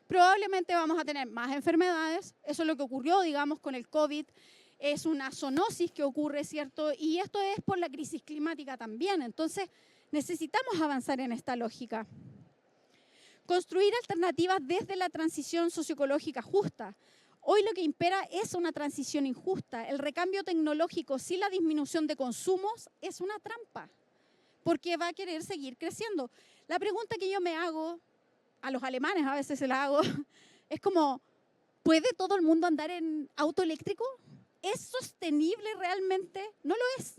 probablemente vamos a tener más enfermedades. Eso es lo que ocurrió, digamos, con el COVID. Es una zoonosis que ocurre, ¿cierto? Y esto es por la crisis climática también. Entonces, necesitamos avanzar en esta lógica. Construir alternativas desde la transición socioecológica justa. Hoy lo que impera es una transición injusta. El recambio tecnológico sin la disminución de consumos es una trampa, porque va a querer seguir creciendo. La pregunta que yo me hago, a los alemanes a veces se la hago, es como, ¿puede todo el mundo andar en auto eléctrico? ¿Es sostenible realmente? No lo es,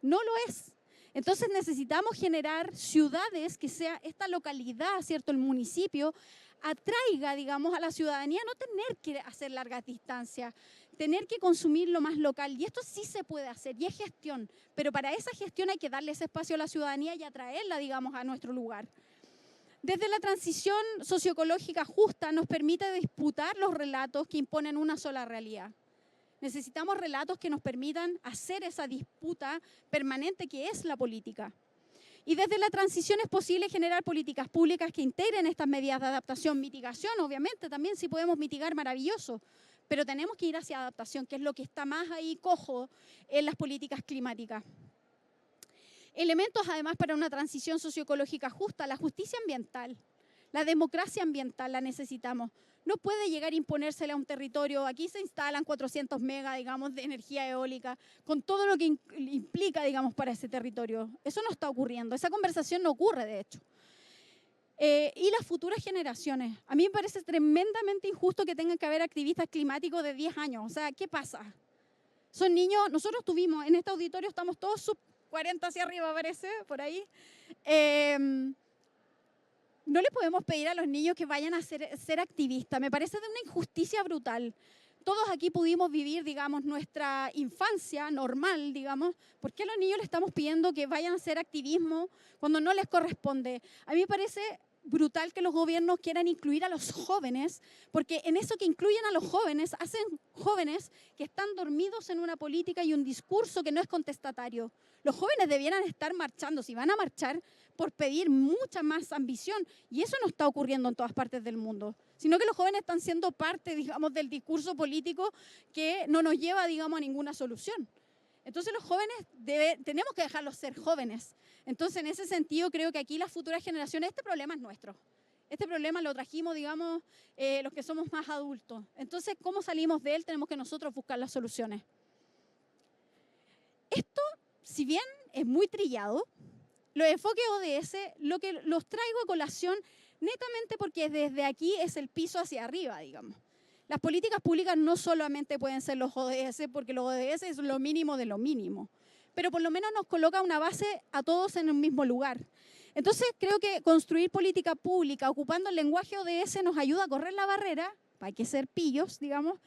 no lo es. Entonces necesitamos generar ciudades que sea esta localidad, ¿cierto?, el municipio, atraiga, digamos, a la ciudadanía no tener que hacer largas distancias, tener que consumir lo más local. Y esto sí se puede hacer, y es gestión. Pero para esa gestión hay que darle ese espacio a la ciudadanía y atraerla, digamos, a nuestro lugar. Desde la transición socioecológica justa nos permite disputar los relatos que imponen una sola realidad. Necesitamos relatos que nos permitan hacer esa disputa permanente que es la política. Y desde la transición es posible generar políticas públicas que integren estas medidas de adaptación, mitigación, obviamente, también si podemos mitigar, maravilloso, pero tenemos que ir hacia adaptación, que es lo que está más ahí cojo en las políticas climáticas. Elementos, además, para una transición socioecológica justa, la justicia ambiental, la democracia ambiental la necesitamos. No puede llegar a imponérsele a un territorio. Aquí se instalan 400 megas, digamos, de energía eólica, con todo lo que implica, digamos, para ese territorio. Eso no está ocurriendo. Esa conversación no ocurre, de hecho. Y las futuras generaciones. A mí me parece tremendamente injusto que tengan que haber activistas climáticos de 10 años. O sea, ¿qué pasa? Son niños, nosotros tuvimos, en este auditorio estamos todos sub 40 hacia arriba, parece, por ahí. no le podemos pedir a los niños que vayan a ser activistas. Me parece de una injusticia brutal. Todos aquí pudimos vivir, digamos, nuestra infancia normal, digamos. ¿Por qué a los niños les estamos pidiendo que vayan a hacer activismo cuando no les corresponde? A mí me parece brutal que los gobiernos quieran incluir a los jóvenes, porque en eso que incluyen a los jóvenes, hacen jóvenes que están dormidos en una política y un discurso que no es contestatario. Los jóvenes debieran estar marchando, si van a marchar, por pedir mucha más ambición, y eso no está ocurriendo en todas partes del mundo, sino que los jóvenes están siendo parte, digamos, del discurso político que no nos lleva, digamos, a ninguna solución. Entonces los jóvenes tenemos que dejarlos ser jóvenes. Entonces, en ese sentido, creo que aquí las futuras generaciones, este problema es nuestro. Este problema lo trajimos, digamos, los que somos más adultos. Entonces, ¿cómo salimos de él? Tenemos que nosotros buscar las soluciones. Esto, si bien es muy trillado, los enfoques ODS, los traigo a colación netamente porque desde aquí es el piso hacia arriba, digamos. Las políticas públicas no solamente pueden ser los ODS, porque los ODS es lo mínimo de lo mínimo, pero por lo menos nos coloca una base a todos en un mismo lugar. Entonces, creo que construir política pública ocupando el lenguaje ODS nos ayuda a correr la barrera, hay que ser pillos, digamos,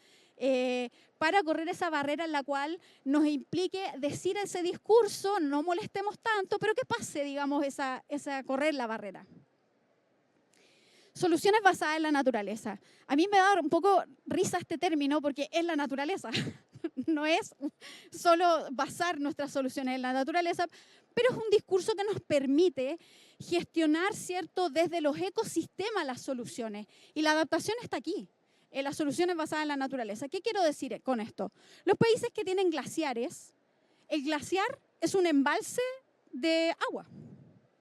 para correr esa barrera en la cual nos implique decir ese discurso, no molestemos tanto, pero que pase, digamos, esa correr la barrera. Soluciones basadas en la naturaleza. A mí me da un poco risa este término porque es la naturaleza. No es solo basar nuestras soluciones en la naturaleza, pero es un discurso que nos permite gestionar, ¿cierto?, desde los ecosistemas las soluciones. Y la adaptación está aquí, en las soluciones basadas en la naturaleza. ¿Qué quiero decir con esto? Los países que tienen glaciares, el glaciar es un embalse de agua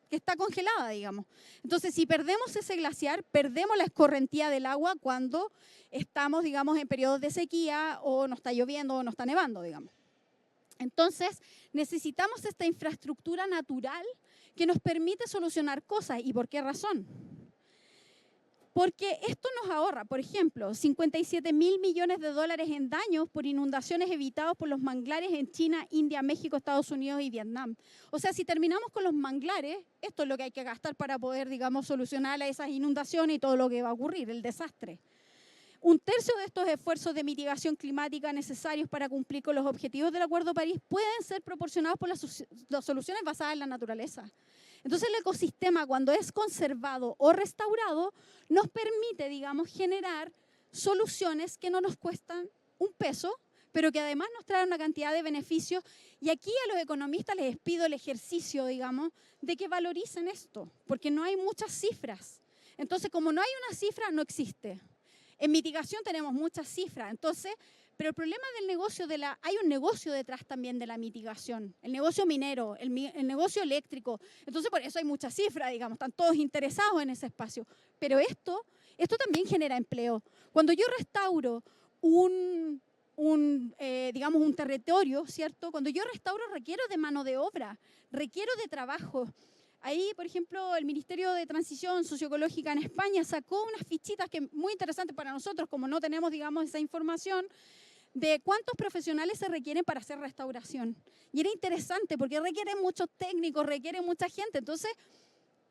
que está congelada, digamos. Entonces, si perdemos ese glaciar, perdemos la escorrentía del agua cuando estamos, digamos, en periodos de sequía o no está lloviendo o no está nevando, digamos. Entonces, necesitamos esta infraestructura natural que nos permite solucionar cosas. ¿Y por qué razón? Porque esto nos ahorra, por ejemplo, 57.000 millones de dólares en daños por inundaciones evitados por los manglares en China, India, México, Estados Unidos y Vietnam. O sea, si terminamos con los manglares, esto es lo que hay que gastar para poder, digamos, solucionar esas inundaciones y todo lo que va a ocurrir, el desastre. 1/3 de estos esfuerzos de mitigación climática necesarios para cumplir con los objetivos del Acuerdo de París pueden ser proporcionados por las soluciones basadas en la naturaleza. Entonces, el ecosistema, cuando es conservado o restaurado, nos permite, digamos, generar soluciones que no nos cuestan un peso, pero que además nos traen una cantidad de beneficios. Y aquí a los economistas les pido el ejercicio, digamos, de que valoricen esto, porque no hay muchas cifras. Entonces, como no hay una cifra, no existe. En mitigación tenemos muchas cifras, entonces, pero el problema del negocio hay un negocio detrás también de la mitigación, el negocio minero, el negocio eléctrico. Entonces, por eso hay muchas cifras, digamos, están todos interesados en ese espacio. Pero esto también genera empleo. Cuando yo restauro digamos, un territorio, ¿cierto? Cuando yo restauro requiero de mano de obra, requiero de trabajo. Ahí, por ejemplo, el Ministerio de Transición Socioecológica en España sacó unas fichitas que muy interesantes para nosotros, como no tenemos, digamos, esa información, de cuántos profesionales se requieren para hacer restauración. Y era interesante porque requiere muchos técnicos, requiere mucha gente. Entonces,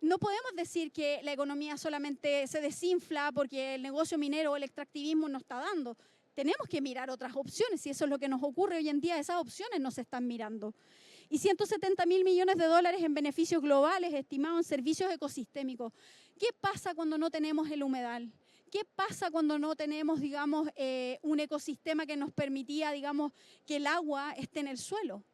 no podemos decir que la economía solamente se desinfla porque el negocio minero o el extractivismo nos está dando. Tenemos que mirar otras opciones y eso es lo que nos ocurre hoy en día. Esas opciones no se están mirando. Y 170.000 millones de dólares en beneficios globales estimados en servicios ecosistémicos. ¿Qué pasa cuando no tenemos el humedal? ¿Qué pasa cuando no tenemos, digamos, un ecosistema que nos permitía, digamos, que el agua esté en el suelo?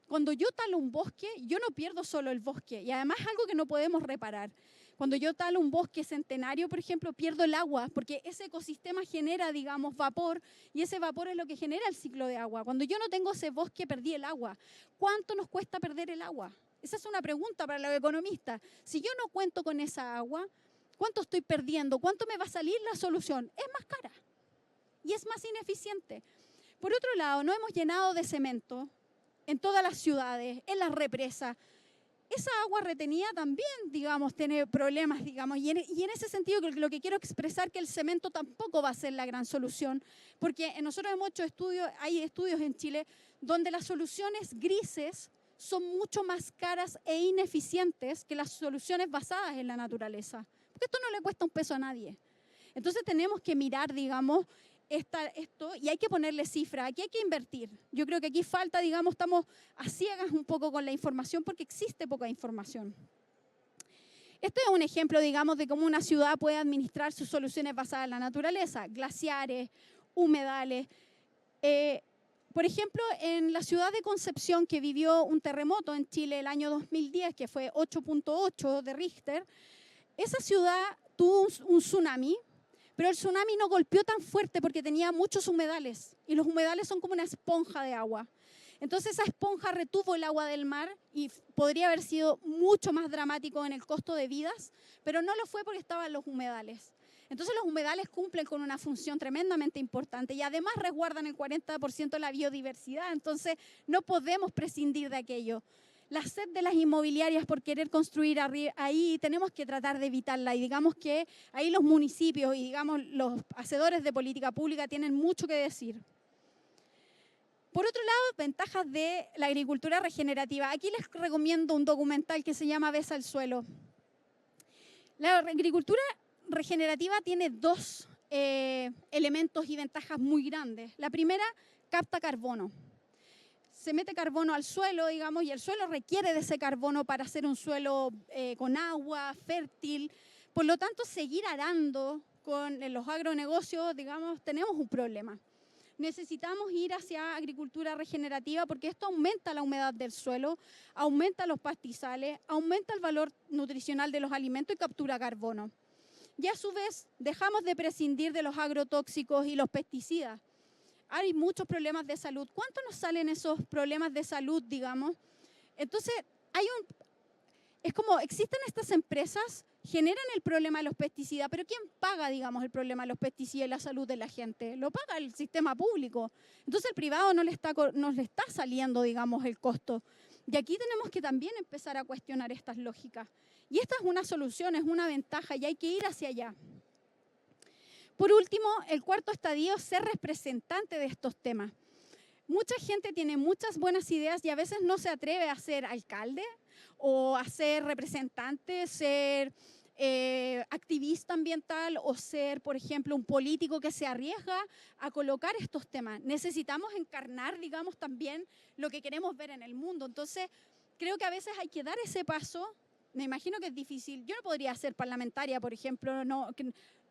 Cuando yo talo un bosque, yo no pierdo solo el bosque, y además es algo que no podemos reparar. Cuando yo talo un bosque centenario, por ejemplo, pierdo el agua, porque ese ecosistema genera, digamos, vapor, y ese vapor es lo que genera el ciclo de agua. Cuando yo no tengo ese bosque, perdí el agua. ¿Cuánto nos cuesta perder el agua? Esa es una pregunta para los economistas. Si yo no cuento con esa agua, ¿cuánto estoy perdiendo? ¿Cuánto me va a salir la solución? Es más cara y es más ineficiente. Por otro lado, nos hemos llenado de cemento en todas las ciudades, en las represas. Esa agua retenida también, digamos, tiene problemas, digamos, y en ese sentido lo que quiero expresar que el cemento tampoco va a ser la gran solución, porque nosotros hemos hecho estudios, hay estudios en Chile donde las soluciones grises son mucho más caras e ineficientes que las soluciones basadas en la naturaleza. porque esto no le cuesta un peso a nadie. Entonces tenemos que mirar, digamos, esto y hay que ponerle cifra, aquí hay que invertir. Yo creo que aquí falta, digamos, estamos a ciegas un poco con la información porque existe poca información. Este es un ejemplo, digamos, de cómo una ciudad puede administrar sus soluciones basadas en la naturaleza, glaciares, humedales. Por ejemplo, en la ciudad de Concepción, que vivió un terremoto en Chile el año 2010, que fue 8.8 de Richter, esa ciudad tuvo un tsunami, pero el tsunami no golpeó tan fuerte porque tenía muchos humedales, y los humedales son como una esponja de agua. Entonces esa esponja retuvo el agua del mar y podría haber sido mucho más dramático en el costo de vidas, pero no lo fue porque estaban los humedales. Entonces los humedales cumplen con una función tremendamente importante y además resguardan el 40% de la biodiversidad, entonces no podemos prescindir de aquello. La sed de las inmobiliarias por querer construir ahí tenemos que tratar de evitarla y digamos que ahí los municipios y digamos los hacedores de política pública tienen mucho que decir. Por otro lado, ventajas de la agricultura regenerativa. Aquí les recomiendo un documental que se llama Besa el suelo. La agricultura regenerativa tiene dos elementos y ventajas muy grandes. La primera, capta carbono. Se mete carbono al suelo, digamos, y el suelo requiere de ese carbono para hacer un suelo con agua, fértil. Por lo tanto, seguir arando con los agronegocios, digamos, tenemos un problema. Necesitamos ir hacia agricultura regenerativa porque esto aumenta la humedad del suelo, aumenta los pastizales, aumenta el valor nutricional de los alimentos y captura carbono. Y a su vez, dejamos de prescindir de los agrotóxicos y los pesticidas. Hay muchos problemas de salud. ¿Cuánto nos salen esos problemas de salud, digamos? Entonces, es como existen estas empresas, generan el problema de los pesticidas, pero ¿quién paga, digamos, el problema de los pesticidas y la salud de la gente? Lo paga el sistema público. Entonces, el privado no le está saliendo, digamos, el costo. Y aquí tenemos que también empezar a cuestionar estas lógicas. Y esta es una solución, es una ventaja y hay que ir hacia allá. Por último, el cuarto estadio es ser representante de estos temas. Mucha gente tiene muchas buenas ideas y a veces no se atreve a ser alcalde o a ser representante, ser activista ambiental o ser, por ejemplo, un político que se arriesga a colocar estos temas. Necesitamos encarnar, digamos, también lo que queremos ver en el mundo. Entonces, creo que a veces hay que dar ese paso. Me imagino que es difícil. Yo no podría ser parlamentaria, por ejemplo,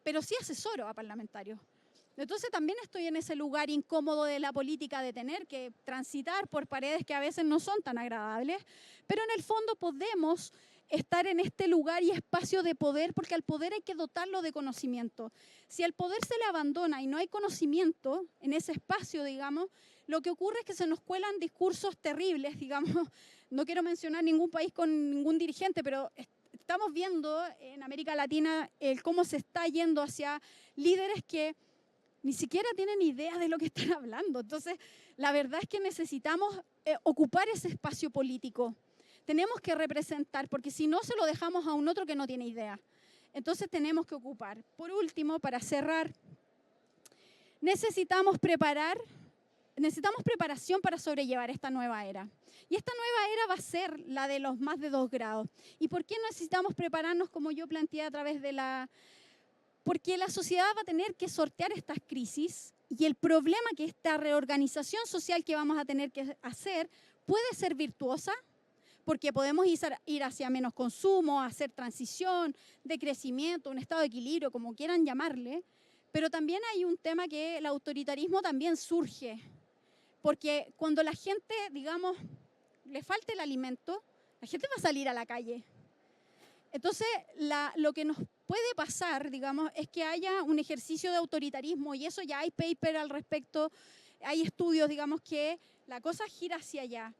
pero sí asesoro a parlamentarios. Entonces también estoy en ese lugar incómodo de la política de tener que transitar por paredes que a veces no son tan agradables, pero en el fondo podemos estar en este lugar y espacio de poder porque al poder hay que dotarlo de conocimiento. Si al poder se le abandona y no hay conocimiento en ese espacio, digamos, lo que ocurre es que se nos cuelan discursos terribles, digamos. No quiero mencionar ningún país con ningún dirigente, pero estamos viendo en América Latina cómo se está yendo hacia líderes que ni siquiera tienen idea de lo que están hablando. Entonces, la verdad es que necesitamos ocupar ese espacio político. Tenemos que representar, porque si no, se lo dejamos a un otro que no tiene idea. Entonces, tenemos que ocupar. Por último, para cerrar, necesitamos preparación para sobrellevar esta nueva era. Y esta nueva era va a ser la de los más de 2 grados. ¿Y por qué necesitamos prepararnos, como yo planteé a través de porque la sociedad va a tener que sortear estas crisis y el problema que esta reorganización social que vamos a tener que hacer puede ser virtuosa, porque podemos ir hacia menos consumo, hacer transición, de crecimiento, un estado de equilibrio, como quieran llamarle, pero también hay un tema que el autoritarismo también surge, porque cuando la gente, digamos, le falte el alimento, la gente va a salir a la calle. Entonces, lo que nos puede pasar, digamos, es que haya un ejercicio de autoritarismo y eso ya hay paper al respecto, hay estudios, digamos, que la cosa gira hacia allá.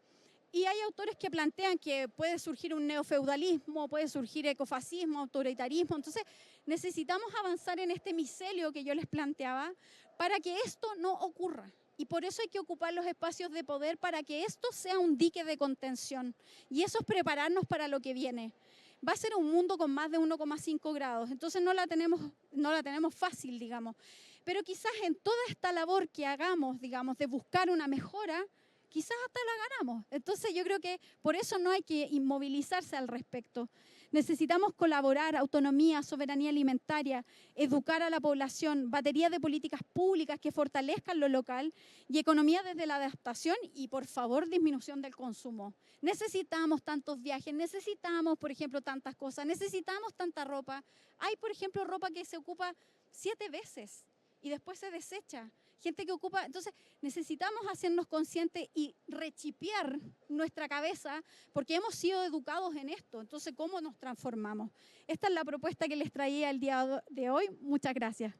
Y hay autores que plantean que puede surgir un neofeudalismo, puede surgir ecofascismo, autoritarismo. Entonces, necesitamos avanzar en este micelio que yo les planteaba para que esto no ocurra. Y por eso hay que ocupar los espacios de poder para que esto sea un dique de contención. Y eso es prepararnos para lo que viene. Va a ser un mundo con más de 1,5 grados. Entonces no la tenemos fácil, digamos. Pero quizás en toda esta labor que hagamos, digamos, de buscar una mejora, quizás hasta la ganamos. Entonces yo creo que por eso no hay que inmovilizarse al respecto. Necesitamos colaborar, autonomía, soberanía alimentaria, educar a la población, batería de políticas públicas que fortalezcan lo local y economía desde la adaptación y, por favor, disminución del consumo. Necesitamos tantos viajes, necesitamos, por ejemplo, tantas cosas, necesitamos tanta ropa. Hay, por ejemplo, ropa que se ocupa 7 veces y después se desecha. Gente que ocupa, entonces necesitamos hacernos conscientes y rechipear nuestra cabeza porque hemos sido educados en esto. Entonces, ¿cómo nos transformamos? Esta es la propuesta que les traía el día de hoy. Muchas gracias.